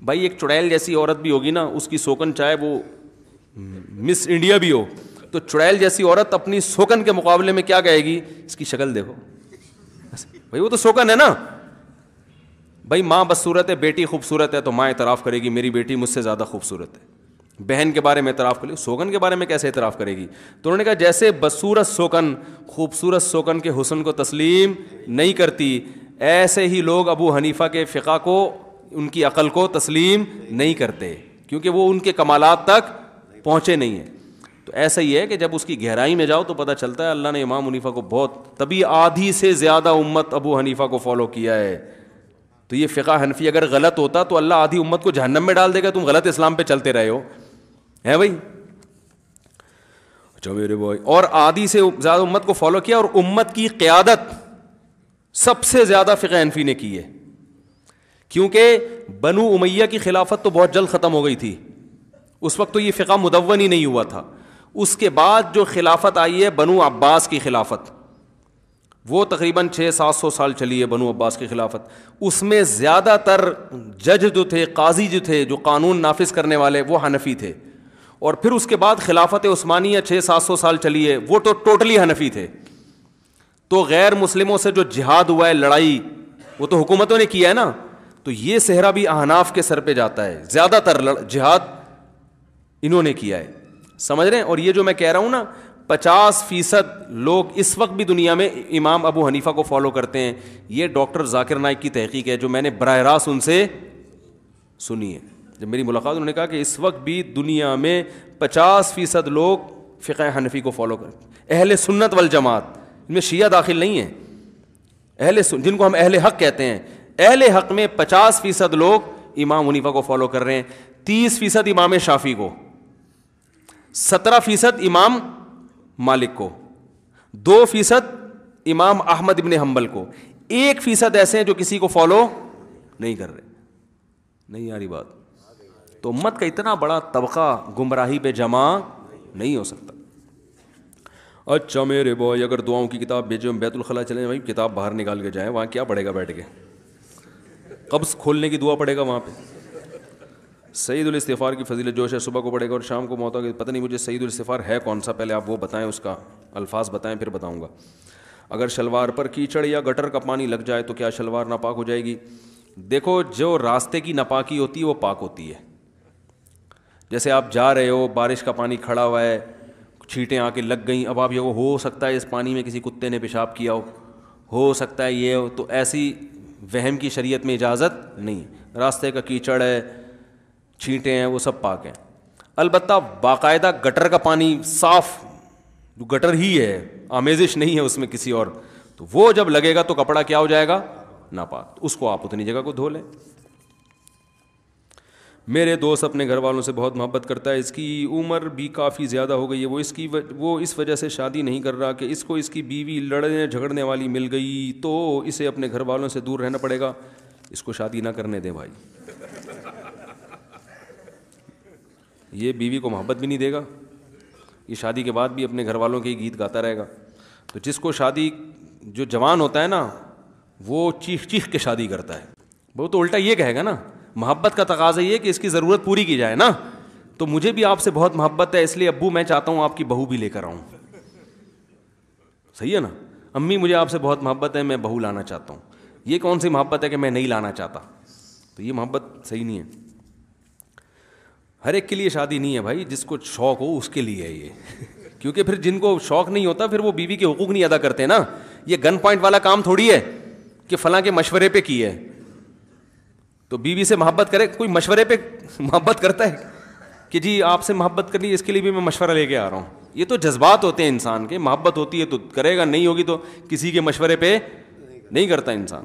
بھائی ایک چڑیل جیسی عورت بھی ہوگی نا، اس کی سوکن چاہے وہ مس انڈیا بھی ہو، تو چڑیل جیسی عورت اپنی سوکن کے مقابلے میں کیا کہے گی؟ اس کی شکل دیکھو. بھائی وہ تو سوکن ہے نا. بھائی ماں بدصورت ہے، بیٹی خوبصورت ہے، تو ماں اعتراف کرے گی میری بیٹی مجھ سے زیادہ خوبصورت ہے. بہن کے بارے میں اعتراف کرے گی، سوکن کے بارے میں کیسے اعتراف کرے گی؟ تو انہوں نے کہا جیسے بدصورت سوکن خوبصورت سوکن کے حسن کو تسلیم نہیں کرتی، ایسے ہی لوگ ابو حنیفہ کے فقہ کو، ان کی عقل کو تسلیم نہیں کرتے، کیونکہ وہ ان کے کمالات تک پہنچے نہیں ہیں. تو ایسا ہی ہے کہ جب اس کی گہرائی میں جاؤ تو پتہ چلتا ہے اللہ نے امام حنیفہ کو بہت، تبھی آدھی سے زیادہ امت ابو حنیفہ کو فالو کیا ہے. تو یہ فقہ حنفی اگر غلط ہوتا تو اللہ آدھی امت کو جہنم میں ڈال دے گا، تم غلط اسلام پہ چلتے رہے ہو، ہے بھائی. اچھا میرے بھائی، اور آدھی سے زیادہ امت کو فالو کیا، اور امت کی قیادت سب سے زیادہ فقہ حنفی نے کی ہے، کیونکہ بنو امیہ کی خلافت تو بہت جلد ختم ہو گئی تھی، اس وقت تو یہ فقہ مدون ہی نہیں ہوا تھا. اس کے بعد جو خلافت آئی ہے بنو عباس کی خلافت، وہ تقریباً 600-700 سال چلی ہے بنو عباس کی خلافت. اس میں زیادہ تر جج جو تھے، قاضی جو تھے، جو قانون نافذ کرنے والے، وہ حنفی تھے. اور پھر اس کے بعد خلافت عثمانیہ 600-700 سال چلی ہے، وہ تو ٹوٹلی حنفی تھے. تو غیر مسلموں سے جو جہاد ہوا ہے، لڑائی، وہ تو حکومتوں نے کیا ہے نا. تو یہ صحرا بھی احناف کے سر پہ جاتا ہے، زیادہ تر جہاد انہوں نے کیا ہے، سمجھ رہے ہیں. اور یہ جو میں کہہ رہا ہوں نا 50% لوگ اس وقت بھی دنیا میں امام ابو حنیفہ کو فالو کرتے ہیں. یہ ڈاکٹر ذاکر نائک کی تحقیق ہے جو میں نے براہ راست ان سے سنی ہے. جب میری ملاقات انہوں نے کہا کہ اس وقت بھی دنیا میں 50% لوگ فقہ حنفی کو فالو کرتے ہیں، اہل سنت والجماعت. ان میں شیعہ داخل نہیں ہیں، جن کو ہم اہل حق کہتے ہیں. اہل حق میں 50% لوگ امام حنیفہ کو فالو کر رہے ہیں، 30% امام شافعی کو، 17% امام مالک کو، 2% امام احمد ابن حنبل کو، 1% ایسے ہیں جو کسی کو فالو نہیں کر رہے. نہیں یاری بات. تو امت کا اتنا بڑا طبقہ گمراہی پہ جمع نہیں ہو سکتا. اچھا میرے بھائی, اگر دعاؤں کی کتاب بھیجو, ہم بیت الخلاء چلیں بھائی, کتاب باہر نکال کے جائیں, وہاں کیا پڑھے گا بیٹھ کے؟ قبض کھولنے کی دعا پڑھے گا وہاں پہ. سعید الاستغفار کی فضیلت جو ہے صبح کو پڑھے گا اور شام کو موت ہوگی. پتہ نہیں مجھے سعید الاستغفار ہے کون سا, پہلے آپ وہ بتائیں, اس کا الفاظ بتائیں پھر بتاؤں گا. اگر شلوار پر کیچڑ یا گٹر کا پانی لگ جائے تو کیا شلوار ناپاک ہو جائے گی؟ دیکھو, جو راستے کی ناپاکی ہوتی ہے وہ پاک ہوتی ہے. جیسے آپ جا رہے ہو, بارش کا پانی کھڑا ہوا ہے, چھینٹیں آ کے لگ گئیں, اب آپ یہ ہو سکتا ہے اس پانی میں کسی کتے نے پیشاب کیا ہو سکتا ہے یہ, تو ایسی وہم کی شریعت میں اجازت نہیں. راستے کا کیچڑ ہے, چھینٹیں ہیں, وہ سب پاک ہیں. البتہ باقاعدہ گٹر کا پانی صاف, جو گٹر ہی ہے, آمیزش نہیں ہے اس میں کسی اور, تو وہ جب لگے گا تو کپڑا کیا ہو جائے گا؟ ناپاک. اس کو آپ اتنی جگہ کو دھو لیں. میرے دوست اپنے گھر والوں سے بہت محبت کرتا ہے, اس کی عمر بھی کافی زیادہ ہو گئی ہے, وہ اس وجہ سے شادی نہیں کر رہا کہ اس کو اس کی بیوی لڑنے جھگڑنے والی مل گئی تو اسے اپنے گھر والوں سے دور رہنا پڑے گا. اس کو شادی نہ کرنے دیں بھائی, یہ بیوی کو محبت بھی نہیں دے گا, یہ شادی کے بعد بھی اپنے گھر والوں کے ہی گیت گاتا رہے گا. تو جس کو شادی, جو جوان ہوتا ہے نا, وہ چیخ چیخ کے شادی کرتا ہے, وہ تو الٹا یہ کہے گا نا, محبت کا تقاضا یہ کہ اس کی ضرورت پوری کی جائے نا. تو مجھے بھی آپ سے بہت محبت ہے, اس لیے ابو میں چاہتا ہوں آپ کی بہو بھی لے کر آؤں. صحیح ہے نا؟ امی مجھے آپ سے بہت محبت ہے, میں بہو لانا چاہتا ہوں. یہ کون سی محبت ہے کہ میں نہیں لانا چاہتا؟ تو یہ محبت صحیح نہیں ہے. ہر ایک کے لیے شادی نہیں ہے بھائی, جس کو شوق ہو اس کے لیے ہے یہ. کیونکہ پھر جن کو شوق نہیں ہوتا پھر وہ بیوی کے حقوق نہیں ادا کرتے نا. یہ گن پوائنٹ والا کام تھوڑی ہے کہ فلاں کے مشورے پہ کی ہے تو بیوی سے محبت کرے. کوئی مشورے پہ محبت کرتا ہے کہ جی آپ سے محبت کرنی ہے, اس کے لیے بھی میں مشورہ لے کے آ رہا ہوں. یہ تو جذبات ہوتے ہیں انسان کے, محبت ہوتی ہے تو کرے گا, نہیں ہوگی تو کسی کے مشورے پہ نہیں کرتا انسان.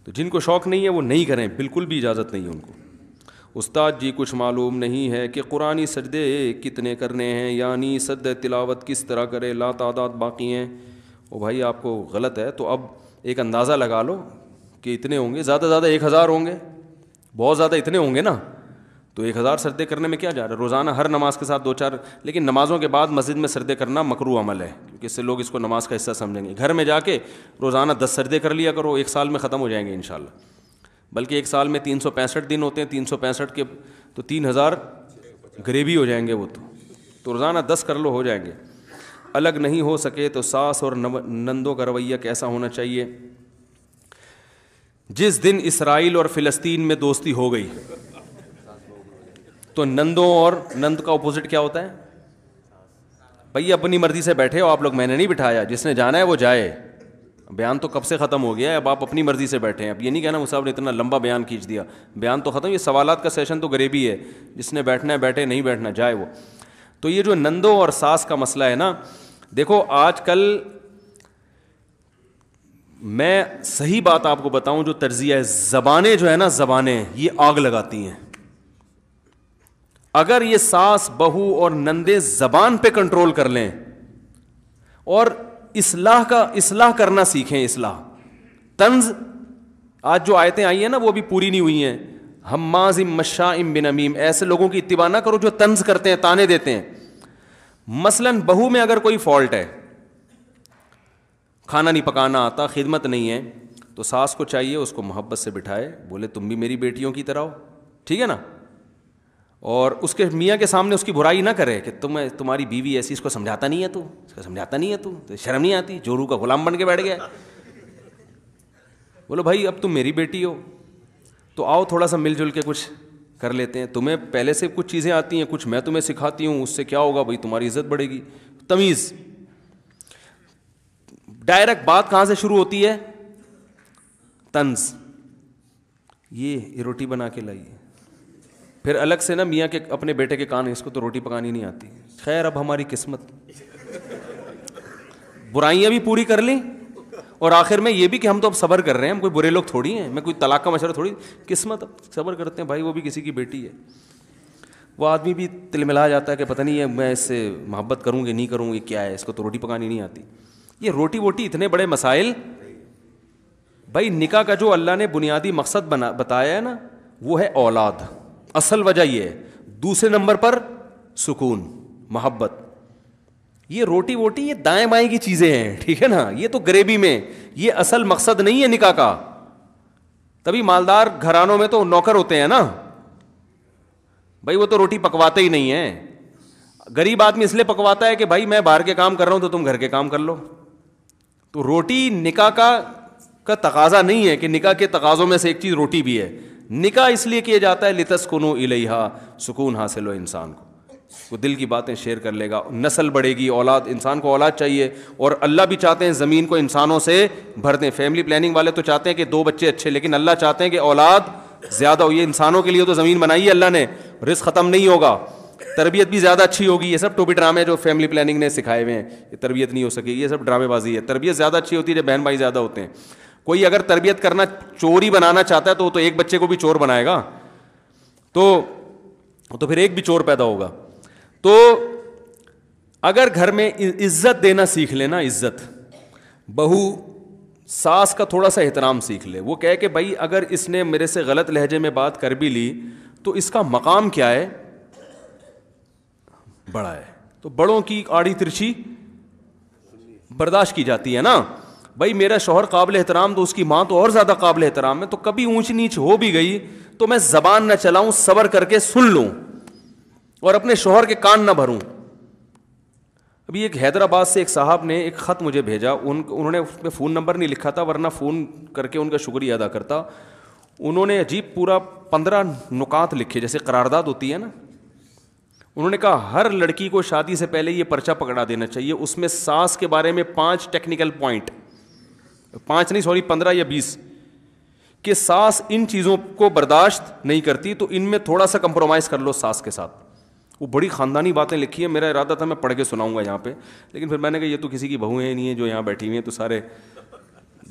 تو جن کو شوق نہیں ہے وہ نہیں کریں, بالکل بھی اجازت نہیں ہے ان کو. استاد جی کچھ معلوم نہیں ہے کہ قرآنی سجدے کتنے کرنے ہیں, یعنی سجدہ تلاوت کس طرح کرے, لا تعداد باقی ہیں. او بھائی آپ کو غلط ہے, تو اب ایک اندازہ لگا لو کہ اتنے ہوں گے, زیادہ زیادہ 1000 ہوں گے, بہت زیادہ اتنے ہوں گے نا. تو 1000 سجدے کرنے میں کیا جا رہا ہے؟ روزانہ ہر نماز کے ساتھ 2-4, لیکن نمازوں کے بعد مسجد میں سجدے کرنا مکروہ عمل ہے, کیونکہ اس سے لوگ اس کو نماز کا حصہ سمجھیں گے. گھر میں جا کے روزانہ 10 سجدے کر لیا کرو, 1 سال میں ختم ہو جائیں گے انشاءاللہ. بلکہ 1 سال میں 365 دن ہوتے ہیں, 365 کے تو 3000 غریبی ہو جائیں گے وہ. تو روزانہ 10 کر لو, ہو جائیں گے. الگ نہیں ہو سکے تو ساس اور نندوں کا رویہ کیسا ہونا چاہیے؟ جس دن اسرائیل اور فلسطین میں دوستی ہو گئی تو نندوں اور نند کا اپوزٹ کیا ہوتا ہے بھائی؟ اپنی مرضی سے بیٹھے ہو آپ لوگ, میں نے نہیں بٹھایا, جس نے جانا ہے وہ جائے. بیان تو کب سے ختم ہو گیا ہے, اب آپ اپنی مرضی سے بیٹھے ہیں. اب یہ نہیں کہنا مصعب نے اتنا لمبا بیان کھینچ دیا, بیان تو ختم. یہ سوالات کا سیشن تو غریبی ہے, جس نے بیٹھنا ہے بیٹھے, نہیں بیٹھنا جائے وہ. تو یہ جو نندوں اور ساس کا مسئلہ ہے نا, دیکھو آج کل میں صحیح بات آپ کو بتاؤں, جو تجزیہ ہے, زبانیں جو ہے نا, زبانیں یہ آگ لگاتی ہیں. اگر یہ ساس بہو اور نندے زبان پہ کنٹرول کر لیں اور اصلاح کرنا سیکھیں, اصلاح طنز. آج جو آیتیں آئی ہیں نا وہ بھی پوری نہیں ہوئی ہیں. حماز مشاء بنمیم, ایسے لوگوں کی اتباع نہ کرو جو طنز کرتے ہیں, تانے دیتے ہیں. مثلاً بہو میں اگر کوئی فالٹ ہے, کھانا نہیں پکانا آتا, خدمت نہیں ہے, تو ساس کو چاہیے اس کو محبت سے بٹھائے, بولے تم بھی میری بیٹیوں کی طرح ہو, ٹھیک ہے نا. اور اس کے میاں کے سامنے اس کی برائی نہ کرے کہ تمہاری بیوی ایسی, اس کو سمجھاتا نہیں ہے تو, اس کو سمجھاتا نہیں ہے تو شرم نہیں آتی, جورو کا غلام بن کے بیٹھ گیا. بولو بھائی اب تم میری بیٹی ہو تو آؤ تھوڑا سا مل جل کے کچھ کر لیتے ہیں. تمہیں پہلے سے کچھ چیزیں آتی ہیں, کچھ میں تمہیں سکھاتی ہوں, اس سے کیا ہوگا بھائی, تمہاری عزت بڑھے گی. تمیز. ڈائریکٹ بات کہاں سے شروع ہوتی ہے؟ طنز. یہ روٹی بنا کے لائیے, پھر الگ سے نا میاں کے اپنے بیٹے کے کان, اس کو تو روٹی پکانی نہیں آتی. خیر اب ہماری قسمت, برائیاں بھی پوری کر لیں اور آخر میں یہ بھی کہ ہم تو اب صبر کر رہے ہیں, ہم کوئی برے لوگ تھوڑی ہیں, میں کوئی طلاق کا مشورہ تھوڑی. قسمت, اب صبر کرتے ہیں بھائی, وہ بھی کسی کی بیٹی ہے. وہ آدمی بھی تلملا جاتا ہے کہ پتہ نہیں ہے میں اس سے محبت کروں گی نہیں کروں گی, کیا ہے, اس کو تو روٹی پکانی نہیں آتی. یہ روٹی ووٹی اتنے بڑے مسائل. بھائی نکاح کا جو اللہ نے بنیادی مقصد بتایا ہے نا, وہ ہے اولاد. اصل وجہ یہ ہے. دوسرے نمبر پر سکون, محبت. یہ روٹی ووٹی یہ دائیں بائیں کی چیزیں ہیں, ٹھیک ہے نا, یہ تو گریبی میں, یہ اصل مقصد نہیں ہے نکاح کا. تبھی مالدار گھرانوں میں تو نوکر ہوتے ہیں نا بھائی, وہ تو روٹی پکواتے ہی نہیں ہیں. غریب آدمی اس لیے پکواتا ہے کہ بھائی میں باہر کے کام کر رہا ہوں تو تم گھر کے کام کر لو. تو روٹی نکاح کا تقاضا نہیں ہے کہ نکاح کے تقاضوں میں سے ایک چیز روٹی بھی ہے. نکاح اس لیے کیا جاتا ہے لتسکنوا الیہا, سکون حاصل ہو انسان کو, وہ دل کی باتیں شیئر کر لے گا, نسل بڑھے گی, اولاد, انسان کو اولاد چاہیے. اور اللہ بھی چاہتے ہیں زمین کو انسانوں سے بھر دیں. فیملی پلاننگ والے تو چاہتے ہیں کہ 2 بچے اچھے, لیکن اللہ چاہتے ہیں کہ اولاد زیادہ ہو. یہ انسانوں کے لیے تو زمین بنائی ہے اللہ نے, رزق ختم نہیں ہوگا, تربیت بھی زیادہ اچھی ہوگی. یہ سب ٹوپی ڈرامے جو فیملی پلاننگ نے سکھائے ہوئے ہیں, یہ تربیت نہیں ہو سکے, یہ سب ڈرامے بازی ہے. تربیت زیادہ اچھی ہوتی ہے جب بہن بھائی زیادہ ہوتے ہیں. کوئی اگر تربیت کرنا چوری بنانا چاہتا ہے تو ایک بچے کو بھی چور بنائے گا, تو پھر ایک بھی چور پیدا ہوگا. تو اگر گھر میں عزت دینا سیکھ لینا, عزت, بہو ساس کا تھوڑا سا احترام سیکھ لے. وہ کہے کہ بھائی اگر اس نے میرے سے غلط لہجے میں بات کر بھی لی تو اس کا مقام کیا ہے, بڑا ہے. تو بڑوں کی آڑی ترچھی برداشت کی جاتی ہے نا. بھائی میرا شوہر قابل احترام تو اس کی ماں تو اور زیادہ قابل احترام ہے, تو کبھی اونچ نیچ ہو بھی گئی تو میں زبان نہ چلاؤں, صبر کر کے سن لوں اور اپنے شوہر کے کان نہ بھروں. ابھی ایک حیدرآباد سے ایک صاحب نے ایک خط مجھے بھیجا, انہوں نے اس پہ فون نمبر نہیں لکھا تھا, ورنہ فون کر کے ان کا شکریہ ادا کرتا. انہوں نے عجیب پورا 15 نکات لکھے, جیسے قرارداد ہوتی ہے نا. انہوں نے کہا ہر لڑکی کو شادی سے پہلے یہ پرچہ پکڑا دینا چاہیے, اس میں ساس کے بارے میں 5 ٹیکنیکل پوائنٹ, 5 نہیں سوری 15 یا 20, کہ ساس ان چیزوں کو برداشت نہیں کرتی تو ان میں تھوڑا سا کمپرومائز کر لو ساس کے ساتھ. وہ بڑی خاندانی باتیں لکھی ہیں. میرا ارادہ تھا میں پڑھ کے سناؤں گا یہاں پہ, لیکن پھر میں نے کہا یہ تو کسی کی بہویں نہیں ہیں جو یہاں بیٹھی ہوئی ہیں, تو سارے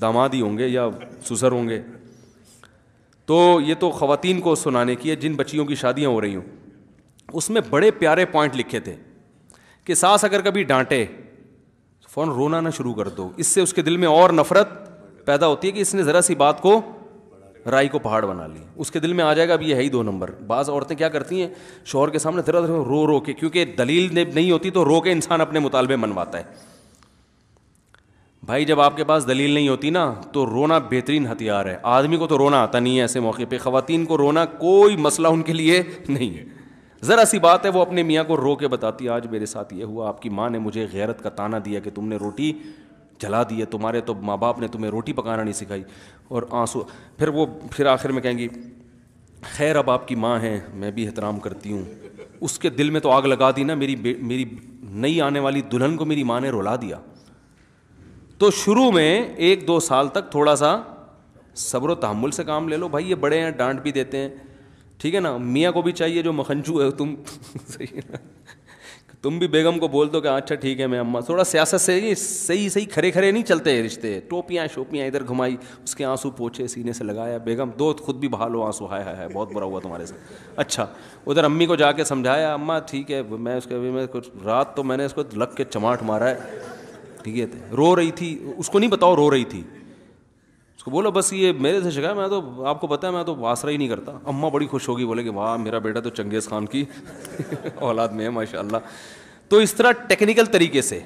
داماد ہی ہوں گے یا سسر ہوں گے. تو یہ تو خواتین کو سنانے کی ہے جن بچیوں کی شادیاں ہو رہی ہوں. اس میں بڑے پیارے پوائنٹ لکھے تھے کہ ساس اگر کبھی ڈانٹے فوراً رونا نہ شروع کر دو, اس سے اس کے دل میں اور نفرت پیدا ہوتی ہے کہ اس نے ذرا سی بات کو رائی کو پہاڑ بنا لی. اس کے دل میں آ جائے گا اب یہ ہے ہی 2 نمبر. بعض عورتیں کیا کرتی ہیں شوہر کے سامنے ذرا رو کے, کیونکہ دلیل نہیں ہوتی تو رو کے انسان اپنے مطالبے منواتا ہے. بھائی جب آپ کے پاس دلیل نہیں ہوتی نا تو رونا بہترین ہتھیار ہے. آدمی کو تو رونا آتا نہیں ہے ایسے موقع پہ, خواتین کو رونا کوئی مسئلہ ان کے لیے نہیں ہے. ذرا سی بات ہے وہ اپنے میاں کو رو کے بتاتی ہے آج میرے ساتھ یہ ہوا, آپ کی ماں نے مجھے غیرت کا تانا دیا کہ تم نے روٹی جلا دی ہے, تمہارے تو ماں باپ نے تمہیں روٹی پکانا نہیں سکھائی, اور آنسو. پھر آخر میں کہیں گی خیر اب آپ کی ماں ہیں میں بھی احترام کرتی ہوں. اس کے دل میں تو آگ لگا دی نا, میری نئی آنے والی دلہن کو میری ماں نے رلا دیا. تو شروع میں 1-2 سال تک تھوڑا سا صبر و تحمل سے کام لے لو. بھائی یہ بڑے ہیں ڈانٹ بھی دیتے ہیں, ٹھیک ہے نا. میاں کو بھی چاہیے جو مکھنچو ہے تم صحیح ہے نا, تم بھی بیگم کو بول دو کہ اچھا ٹھیک ہے میں اماں. تھوڑا سیاست سے صحیح کھرے نہیں چلتے رشتے. ٹوپیاں شوپیاں ادھر گھمائی, اس کے آنسو پوچھے سینے سے لگایا, بیگم دو خود بھی بہا لو آنسو, ہائے بہت برا ہوا تمہارے سے. اچھا ادھر امی کو جا کے سمجھایا اماں ٹھیک ہے میں اس کے میں کچھ رات تو میں نے اس کو لگ کے چماٹ مارا ہے, ٹھیک ہے. رو رہی تھی, اس کو نہیں بتاؤ رو رہی تھی, اس کو بولو بس یہ میرے سے شکایت, میں تو آپ کو پتہ ہے میں تو آسرا ہی نہیں کرتا. اماں بڑی خوش ہوگی, بولے کہ واہ میرا بیٹا تو چنگیز خان کی اولاد میں ہے ماشاء اللہ. تو اس طرح ٹیکنیکل طریقے سے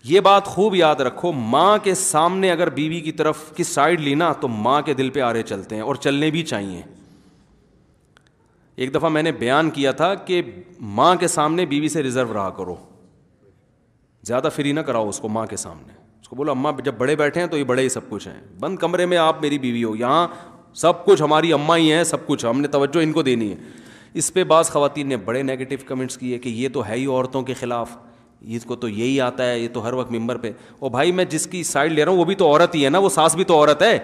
یہ بات خوب یاد رکھو, ماں کے سامنے اگر بیوی کی طرف کی سائڈ لینا تو ماں کے دل پہ آرے چلتے ہیں, اور چلنے بھی چاہیے. ایک دفعہ میں نے بیان کیا تھا کہ ماں کے سامنے بیوی سے ریزرو رہا کرو, زیادہ فری نہ کراؤ اس کو ماں کے سامنے. اس کو بولو اماں جب بڑے بیٹھے ہیں تو یہ بڑے ہی سب کچھ ہیں, بند کمرے میں آپ میری بیوی ہو, یہاں سب کچھ ہماری اماں ہی ہیں, سب کچھ ہم نے توجہ ان کو دینی ہے. اس پہ بعض خواتین نے بڑے نیگیٹو کمنٹس کیے کہ یہ تو ہے ہی عورتوں کے خلاف, اس کو تو یہی آتا ہے, یہ تو ہر وقت ممبر پہ. او بھائی میں جس کی سائڈ لے رہا ہوں وہ بھی تو عورت ہی ہے نا, وہ ساس بھی تو عورت ہے.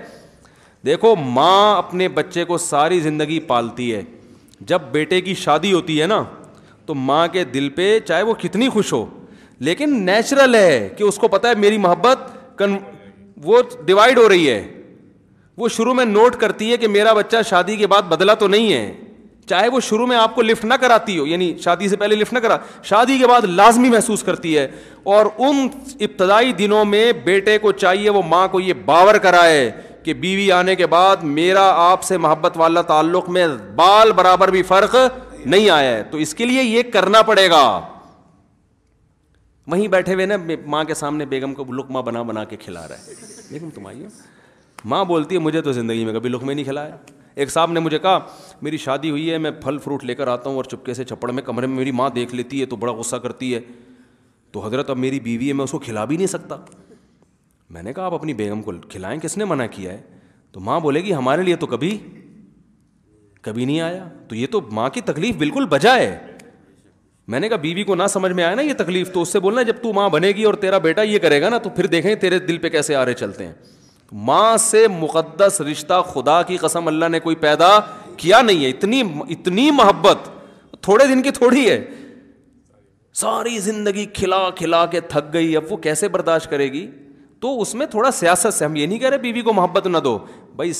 دیکھو ماں اپنے بچے کو ساری زندگی پالتی ہے, جب بیٹے کی شادی ہوتی ہے نا تو ماں کے دل پہ چاہے وہ کتنی خوش ہو, لیکن نیچرل ہے کہ اس کو پتہ ہے میری محبت وہ ڈیوائڈ ہو رہی ہے. وہ شروع میں نوٹ کرتی ہے کہ میرا بچہ شادی کے بعد بدلا تو نہیں ہے, چاہے وہ شروع میں آپ کو لفٹ نہ کراتی ہو, یعنی شادی سے پہلے لفٹ نہ کرا, شادی کے بعد لازمی محسوس کرتی ہے. اور ان ابتدائی دنوں میں بیٹے کو چاہیے وہ ماں کو یہ باور کرائے کہ بیوی آنے کے بعد میرا آپ سے محبت والا تعلق میں بال برابر بھی فرق نہیں آیا ہے, تو اس کے لیے یہ کرنا پڑے گا. وہیں بیٹھے ہوئے نا ماں کے سامنے بیگم کو لقمہ بنا بنا کے کھلا رہا ہے, بیگم تم آئیے, ماں بولتی ہے مجھے تو زندگی میں کبھی لقمے نہیں کھلایا. ایک صاحب نے مجھے کہا میری شادی ہوئی ہے, میں پھل فروٹ لے کر آتا ہوں اور چپکے سے چھپڑ میں کمرے میں میری ماں دیکھ لیتی ہے تو بڑا غصہ کرتی ہے, تو حضرت اب میری بیوی ہے میں اس کو کھلا بھی نہیں سکتا. میں نے کہا آپ اپنی بیگم کو کھلائیں, کس نے منع کیا ہے؟ تو ماں بولے گی ہمارے لیے تو کبھی نہیں آیا. تو یہ تو ماں کی تکلیف بالکل بجا ہے. میں نے کہا بیوی کو نہ سمجھ میں آیا نا یہ تکلیف, تو اس سے بولنا جب تو ماں بنے گی اور تیرا بیٹا یہ کرے گا نا تو پھر دیکھیں تیرے دل پہ کیسے آرے چلتے ہیں. ماں سے مقدس رشتہ خدا کی قسم اللہ نے کوئی پیدا کیا نہیں ہے. اتنی محبت تھوڑے دن کی تھوڑی ہے, ساری زندگی کھلا کھلا کے تھک گئی, اب وہ کیسے برداشت کرے گی؟ تو اس میں تھوڑا سیاست سے, ہم یہ نہیں کہہ رہے بیوی کو محبت نہ دو بھائی,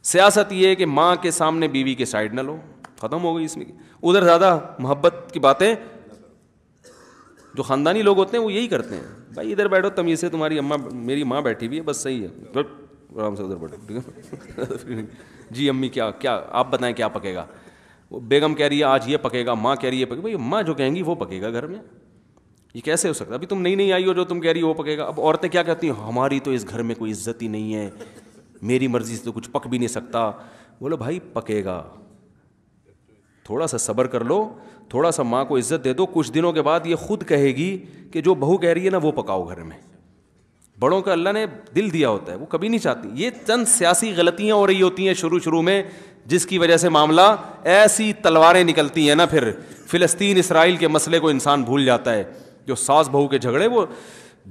سیاست یہ ہے کہ ماں کے سامنے بیوی کے سائڈ نہ لو, ختم ہو گئی اس میں. ادھر زیادہ محبت کی باتیں جو خاندانی لوگ ہوتے ہیں وہ یہی کرتے ہیں, بھائی ادھر بیٹھو تمیز سے, تمہاری اماں میری ماں بیٹھی ہوئی ہے بس صحیح ہے, آرام سے ادھر بیٹھو. جی امی کیا آپ بتائیں کیا پکے گا؟ وہ بیگم کہہ رہی ہے آج یہ پکے گا, ماں کہہ رہی ہے پکے گا. بھائی ماں جو کہیں گی وہ پکے گا گھر میں, یہ کیسے ہو سکتا ہے؟ ابھی تم نہیں آئی ہو جو تم کہہ رہی ہو وہ پکے گا. اب عورتیں کیا کہتی ہیں ہماری تو اس گھر میں کوئی عزت ہی نہیں ہے, میری مرضی سے تو کچھ پک بھی نہیں سکتا. بولو بھائی پکے گا, تھوڑا سا صبر کر لو, تھوڑا سا ماں کو عزت دے دو, کچھ دنوں کے بعد یہ خود کہے گی کہ جو بہو کہہ رہی ہے نا وہ پکاؤ گھر میں. بڑوں کا اللہ نے دل دیا ہوتا ہے, وہ کبھی نہیں چاہتی. یہ چند سیاسی غلطیاں ہو رہی ہوتی ہیں شروع میں, جس کی وجہ سے معاملہ ایسی تلواریں نکلتی ہیں نا, پھر فلسطین اسرائیل کے مسئلے کو انسان بھول جاتا ہے. جو ساس بہو کے جھگڑے, وہ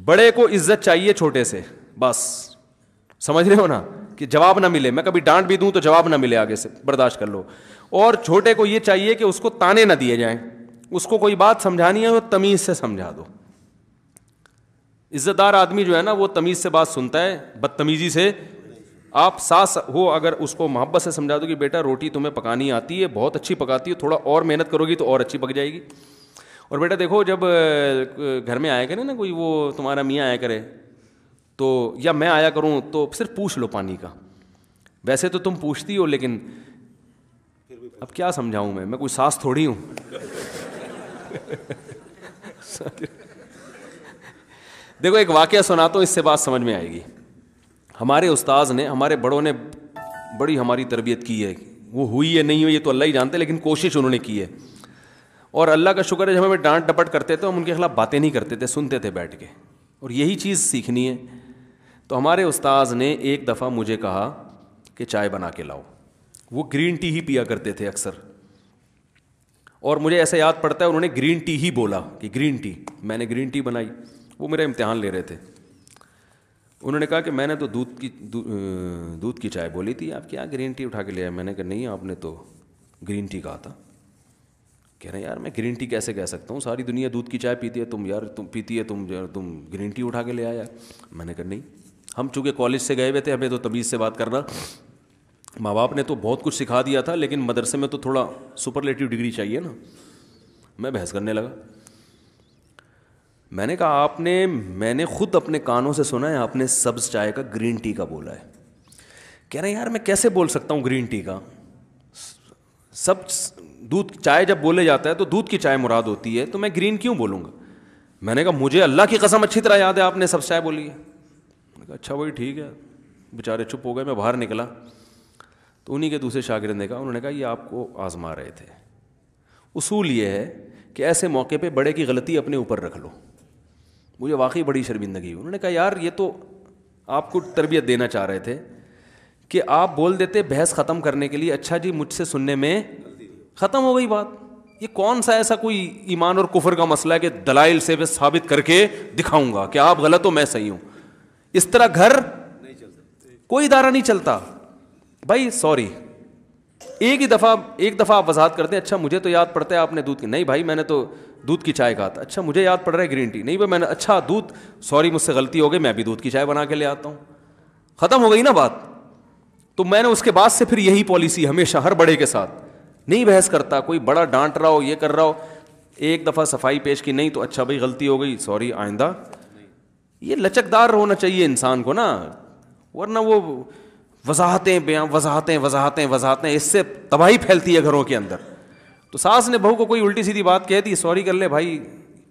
بڑے کو عزت چاہیے چھوٹے سے, بس سمجھ رہے ہو نا, کہ جواب نہ ملے, میں کبھی ڈانٹ بھی دوں تو جواب نہ ملے آگے سے, برداشت کر لو. اور چھوٹے کو یہ چاہیے کہ اس کو تانے نہ دیے جائیں, اس کو کوئی بات سمجھانی ہے تو تمیز سے سمجھا دو. عزت دار آدمی جو ہے نا وہ تمیز سے بات سنتا ہے, بدتمیزی سے. آپ ساس ہو اگر اس کو محبت سے سمجھا دو کہ بیٹا روٹی تمہیں پکانی آتی ہے, بہت اچھی پکاتی ہے, تھوڑا اور محنت کرو گی تو اور اچھی پک جائے گی. اور بیٹا دیکھو جب گھر میں آیا کرے نا کوئی, وہ تمہارا میاں آیا کرے تو, یا میں آیا کروں تو صرف پوچھ لو پانی کا. ویسے تو تم پوچھتی ہو لیکن اب کیا سمجھاؤں میں کوئی ساس تھوڑی ہوں. دیکھو ایک واقعہ سناتا ہوں, اس سے بات سمجھ میں آئے گی. ہمارے استاذ نے, ہمارے بڑوں نے بڑی ہماری تربیت کی ہے, وہ ہوئی ہے نہیں ہوئی یہ تو اللہ ہی جانتے, لیکن کوشش انہوں نے کی ہے. اور اللہ کا شکر ہے جب ہمیں ڈانٹ ڈپٹ کرتے تھے ہم ان کے خلاف باتیں نہیں کرتے تھے, سنتے تھے بیٹھ کے, اور یہی چیز سیکھنی ہے. تو ہمارے استاذ نے ایک دفعہ مجھے کہا کہ چائے بنا کے لاؤ. وہ گرین ٹی ہی پیا کرتے تھے اکثر, اور مجھے ایسا یاد پڑتا ہے انہوں نے گرین ٹی ہی بولا کہ گرین ٹی. میں نے گرین ٹی بنائی, وہ میرا امتحان لے رہے تھے. انہوں نے کہا کہ میں نے تو دودھ کی چائے بولی تھی, آپ کیا گرین ٹی اٹھا کے لے آئے؟ میں نے کہا نہیں آپ نے تو گرین ٹی کہا تھا. کہہ رہے ہیں یار میں گرین ٹی کیسے کہہ سکتا ہوں, ساری دنیا دودھ کی چائے پیتی ہے, تم پیتی ہے, تم گرین ٹی اٹھا کے لے آیا. میں نے کہا نہیں, ہم چونکہ کالج سے گئے ہوئے تھے, ہمیں تو تمیز سے بات کرنا, ماں باپ نے تو بہت کچھ سکھا دیا تھا, لیکن مدرسے میں تو تھوڑا سپرلیٹیو ڈگری چاہیے نا. میں بحث کرنے لگا. میں نے کہا میں نے خود اپنے کانوں سے سنا ہے آپ نے سبز چائے کا گرین ٹی کا بولا ہے. کہہ رہے ہیں یار میں کیسے بول سکتا ہوں گرین ٹی کا, سب دودھ چائے جب بولے جاتا ہے تو دودھ کی چائے مراد ہوتی ہے, تو میں گرین کیوں بولوں گا؟ میں نے کہا مجھے اللہ کی قسم اچھی طرح یاد ہے آپ نے سبز چائے بولی ہے. میں نے کہا اچھا وہی ٹھیک ہے. بیچارے چپ ہو گئے. میں باہر نکلا تو انہیں کے دوسرے شاگرد نے کہا, انہوں نے کہا یہ آپ کو آزما رہے تھے. اصول یہ ہے کہ ایسے موقع پہ بڑے کی غلطی اپنے اوپر رکھ لو. مجھے واقعی بڑی شرمندگی. انہوں نے کہا یار یہ تو آپ کو تربیت دینا چاہ رہے تھے کہ آپ بول دیتے بحث ختم کرنے کے لیے, اچھا جی مجھ سے سننے میں ختم ہو گئی بات. یہ کون سا ایسا کوئی ایمان اور کفر کا مسئلہ ہے کہ دلائل سے میں ثابت کر کے دکھاؤں گا کہ آپ غلط ہو میں صحیح ہوں. اس طرح گھر کوئی ادارہ نہیں چلتا. بھائی سوری, ایک دفعہ آپ وضاحت کرتے ہیں, اچھا مجھے تو یاد پڑتا ہے آپ نے دودھ کی, نہیں بھائی میں نے تو دودھ کی چائے کہا تھا. اچھا مجھے یاد پڑ رہا ہے گرین ٹی, نہیں بھائی میں نے, اچھا دودھ, سوری مجھ سے غلطی ہو گئی, میں بھی دودھ کی چائے بنا کے لے آتا ہوں. ختم ہو گئی نا بات. تو میں نے اس کے بعد سے پھر یہی پالیسی ہمیشہ ہر بڑے کے ساتھ, نہیں بحث کرتا. کوئی بڑا ڈانٹ رہا ہو, یہ کر رہا ہو, ایک دفعہ صفائی پیش کی, نہیں تو اچھا بھائی غلطی ہو گئی, سوری آئندہ. یہ لچکدار ہونا چاہیے انسان کو نا. ورنہ وہ وضاحتیں بیان وضاحتیں اس سے تباہی پھیلتی ہے گھروں کے اندر. تو ساس نے بہو کو کوئی الٹی سیدھی بات کہہ دی, سوری کر لے بھائی,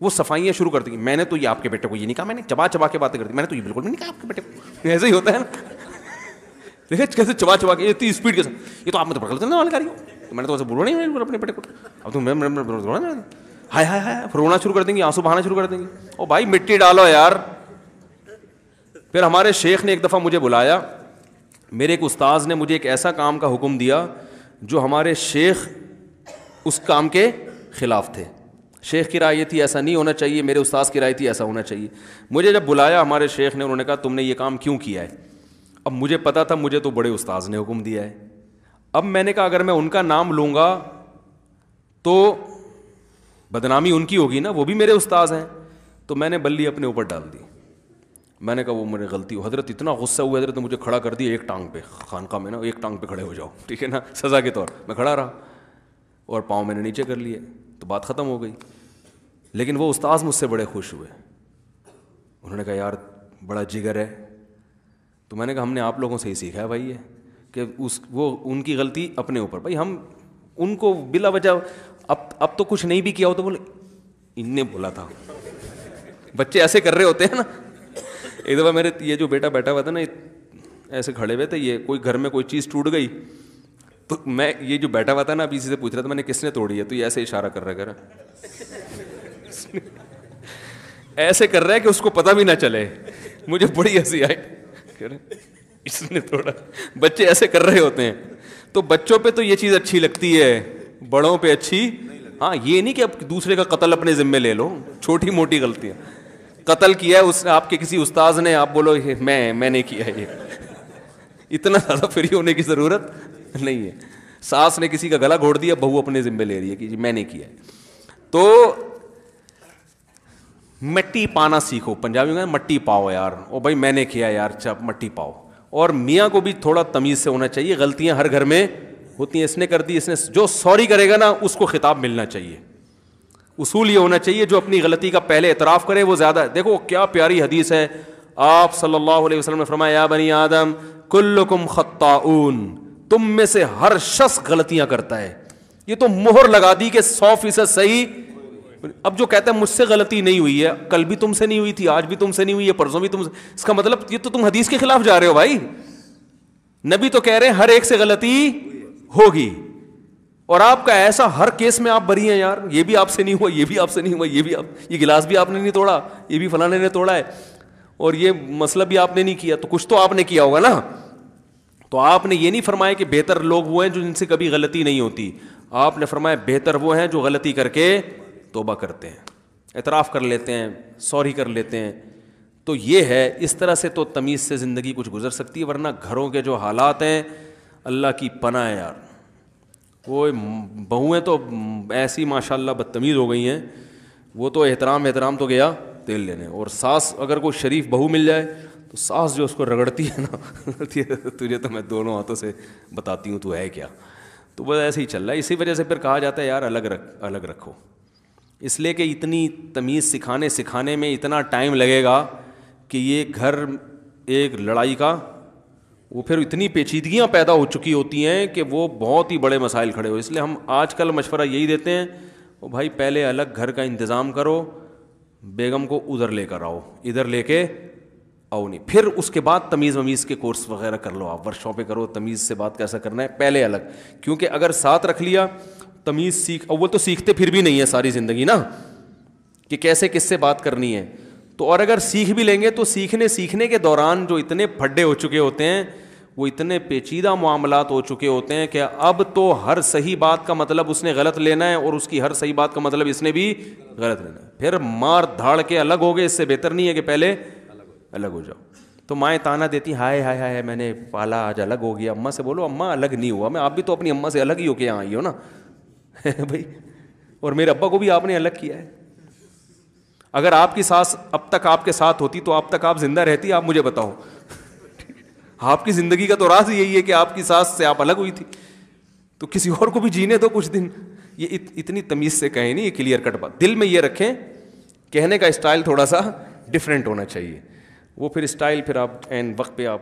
وہ صفائیاں شروع کر دیں گی, میں نے تو یہ آپ کے بیٹے کو یہ نہیں کہا, میں نے چبا کے باتیں کر دی, میں نے تو یہ بالکل بھی نہیں کہا آپ کے بیٹے کو. ایسے ہی ہوتا ہے نا, دیکھیں کیسے چبا کے اتنی اسپیڈ کے ساتھ, یہ تو آپ نے تو پکڑ لیتے نا والے کاری ہو, میں نے تو ایسے بولنا نہیں اپنے بیٹے کو, اب تو میں ہائے رونا شروع کر دیں گی, آنسو بہانا شروع کر دیں گی. او بھائی مٹی ڈالو یار. پھر ہمارے شیخ نے ایک دفعہ مجھے بلایا, میرے ایک استاذ نے مجھے ایک ایسا کام کا حکم دیا جو ہمارے شیخ اس کام کے خلاف تھے. شیخ کی رائے یہ تھی ایسا نہیں ہونا چاہیے, میرے استاذ کی رائے تھی ایسا ہونا چاہیے. مجھے جب بلایا ہمارے شیخ نے, انہوں نے کہا تم نے یہ کام کیوں کیا ہے؟ اب مجھے پتا تھا مجھے تو بڑے استاذ نے حکم دیا ہے. اب میں نے کہا اگر میں ان کا نام لوں گا تو بدنامی ان کی ہوگی نا, وہ بھی میرے استاذ ہیں. تو میں نے بلی اپنے اوپر ڈال دی. میں نے کہا وہ میری غلطی ہو. حضرت اتنا غصہ ہوا, حضرت نے مجھے کھڑا کر دیا ایک ٹانگ پہ, خانقاہ میں نا ایک ٹانگ پہ کھڑے ہو جاؤ, ٹھیک ہے نا, سزا کے طور. میں کھڑا رہا اور پاؤں میں نے نیچے کر لیے, تو بات ختم ہو گئی. لیکن وہ استاذ مجھ سے بڑے خوش ہوئے, انہوں نے کہا یار بڑا جگر ہے. تو میں نے کہا ہم نے آپ لوگوں سے ہی سیکھا ہے بھائی یہ, کہ وہ ان کی غلطی اپنے اوپر. بھائی ہم ان کو بلا وجہ اب تو کچھ نہیں بھی کیا ہو تو بولے ان نے بولا تھا. بچے ایسے کر رہے ہوتے ہیں نا. ایک دفعہ میرے یہ جو بیٹا بیٹھا ہوا تھا نا, ایسے کھڑے ہوئے تھے, یہ کوئی گھر میں کوئی چیز ٹوٹ گئی, تو میں یہ جو بیٹھا ہوا تھا نا ابھی اسی سے پوچھ رہا تھا میں نے کس نے توڑی ہے, تو یہ ایسے اشارہ کر رہا ہے, ایسے کر رہا ہے کہ اس کو پتہ بھی نہ چلے. مجھے بڑی ہنسی آئی, اس نے توڑا. بچے ایسے کر رہے ہوتے ہیں. تو بچوں پہ تو یہ چیز اچھی لگتی ہے, بڑوں پہ اچھی. ہاں یہ نہیں کہ اب دوسرے کا قتل اپنے ذمے لے لو, چھوٹی موٹی غلطیاں. قتل کیا ہے اس نے آپ کے کسی استاذ نے, آپ بولو میں نے کیا ہے, یہ اتنا زیادہ فری ہونے کی ضرورت نہیں ہے. ساس نے کسی کا گلا گھوڑ دیا, بہو اپنے ذمے لے رہی ہے کہ جی میں نے کیا ہے. تو مٹی پانا سیکھو. پنجابی میں مٹی پاؤ یار, او بھائی میں نے کیا یار, چپ مٹی پاؤ. اور میاں کو بھی تھوڑا تمیز سے ہونا چاہیے, غلطیاں ہر گھر میں ہوتی ہیں. اس نے کر دی, اس نے جو سوری کرے گا نا اس کو خطاب ملنا چاہیے. اصول یہ ہونا چاہیے جو اپنی غلطی کا پہلے اعتراف کرے وہ زیادہ. دیکھو کیا پیاری حدیث ہے, آپ صلی اللہ علیہ وسلم نے فرمایا یا بنی آدم کلکم خطاؤن, تم میں سے ہر شخص غلطیاں کرتا ہے. یہ تو مہر لگا دی کہ 100% صحیح. اب جو کہتا ہے مجھ سے غلطی نہیں ہوئی ہے, کل بھی تم سے نہیں ہوئی تھی, آج بھی تم سے نہیں ہوئی ہے, پرسوں بھی تم سے, اس کا مطلب یہ تو تم حدیث کے خلاف جا رہے ہو بھائی. نبی تو کہہ رہے ہیں ہر ایک سے غلطی ہوگی, اور آپ کا ایسا ہر کیس میں آپ بری ہیں یار, یہ بھی آپ سے نہیں ہوا, یہ بھی آپ سے نہیں ہوا, یہ گلاس بھی آپ نے نہیں توڑا, یہ بھی فلانے نے توڑا ہے, اور یہ مسئلہ بھی آپ نے نہیں کیا, تو کچھ تو آپ نے کیا ہوگا نا. تو آپ نے یہ نہیں فرمایا کہ بہتر لوگ وہ ہیں جو جن سے کبھی غلطی نہیں ہوتی. آپ نے فرمایا بہتر وہ ہیں جو غلطی کر کے توبہ کرتے ہیں, اعتراف کر لیتے ہیں, سوری کر لیتے ہیں. تو یہ ہے, اس طرح سے تو تمیز سے زندگی کچھ گزر سکتی ہے. ورنہ گھروں کے جو حالات ہیں اللہ کی پناہ ہے یار. وہ بہویں تو ایسی ماشاء اللہ بدتمیز ہو گئی ہیں, وہ تو احترام تو گیا تیل لینے. اور ساس اگر کوئی شریف بہو مل جائے تو ساس جو اس کو رگڑتی ہے نا, تجھے تو میں دونوں ہاتھوں سے بتاتی ہوں تو ہے کیا. تو بس ایسے ہی چل رہا ہے. اسی وجہ سے پھر کہا جاتا ہے یار الگ رکھو, اس لیے کہ اتنی تمیز سکھانے میں اتنا ٹائم لگے گا کہ یہ گھر ایک لڑائی کا, وہ پھر اتنی پیچیدگیاں پیدا ہو چکی ہوتی ہیں کہ وہ بہت ہی بڑے مسائل کھڑے ہو. اس لیے ہم آج کل مشورہ یہی دیتے ہیں, وہ بھائی پہلے الگ گھر کا انتظام کرو, بیگم کو ادھر لے کر آؤ, ادھر لے کے آؤ نہیں, پھر اس کے بعد تمیز کے کورس وغیرہ کر لو, آپ ورکشاپیں کرو, تمیز سے بات کیسا کرنا ہے پہلے الگ. کیونکہ اگر ساتھ رکھ لیا تمیز اول تو سیکھتے پھر بھی نہیں ہے ساری زندگی نا, کہ کیسے کس سے بات کرنی ہے. تو اور اگر سیکھ بھی لیں گے تو سیکھنے کے دوران جو اتنے پھڈے ہو چکے ہوتے ہیں, وہ اتنے پیچیدہ معاملات ہو چکے ہوتے ہیں کہ اب تو ہر صحیح بات کا مطلب اس نے غلط لینا ہے, اور اس کی ہر صحیح بات کا مطلب اس نے بھی غلط لینا ہے. پھر مار دھاڑ کے الگ ہو گئے, اس سے بہتر نہیں ہے کہ پہلے الگ ہو جاؤ. تو مائیں تانا دیتی ہائے ہائے ہائے میں نے پالا آج الگ ہو گیا. اماں سے بولو اماں الگ نہیں ہوا میں, آپ بھی تو اپنی اماں سے الگ ہی ہو کے یہاں آئی ہو نا بھائی, اور میرے ابا کو بھی آپ نے الگ کیا ہے. اگر آپ کی ساس اب تک آپ کے ساتھ ہوتی تو اب تک آپ زندہ رہتی, آپ مجھے بتاؤ. آپ کی زندگی کا تو راز یہی ہے کہ آپ کی ساس سے آپ الگ ہوئی تھی, تو کسی اور کو بھی جینے دو کچھ دن. یہ اتنی تمیز سے کہیں نہیں, یہ کلیئر کٹ بات. دل میں یہ رکھیں, کہنے کا اسٹائل تھوڑا سا ڈفرینٹ ہونا چاہیے. وہ پھر اسٹائل پھر آپ عین وقت پہ آپ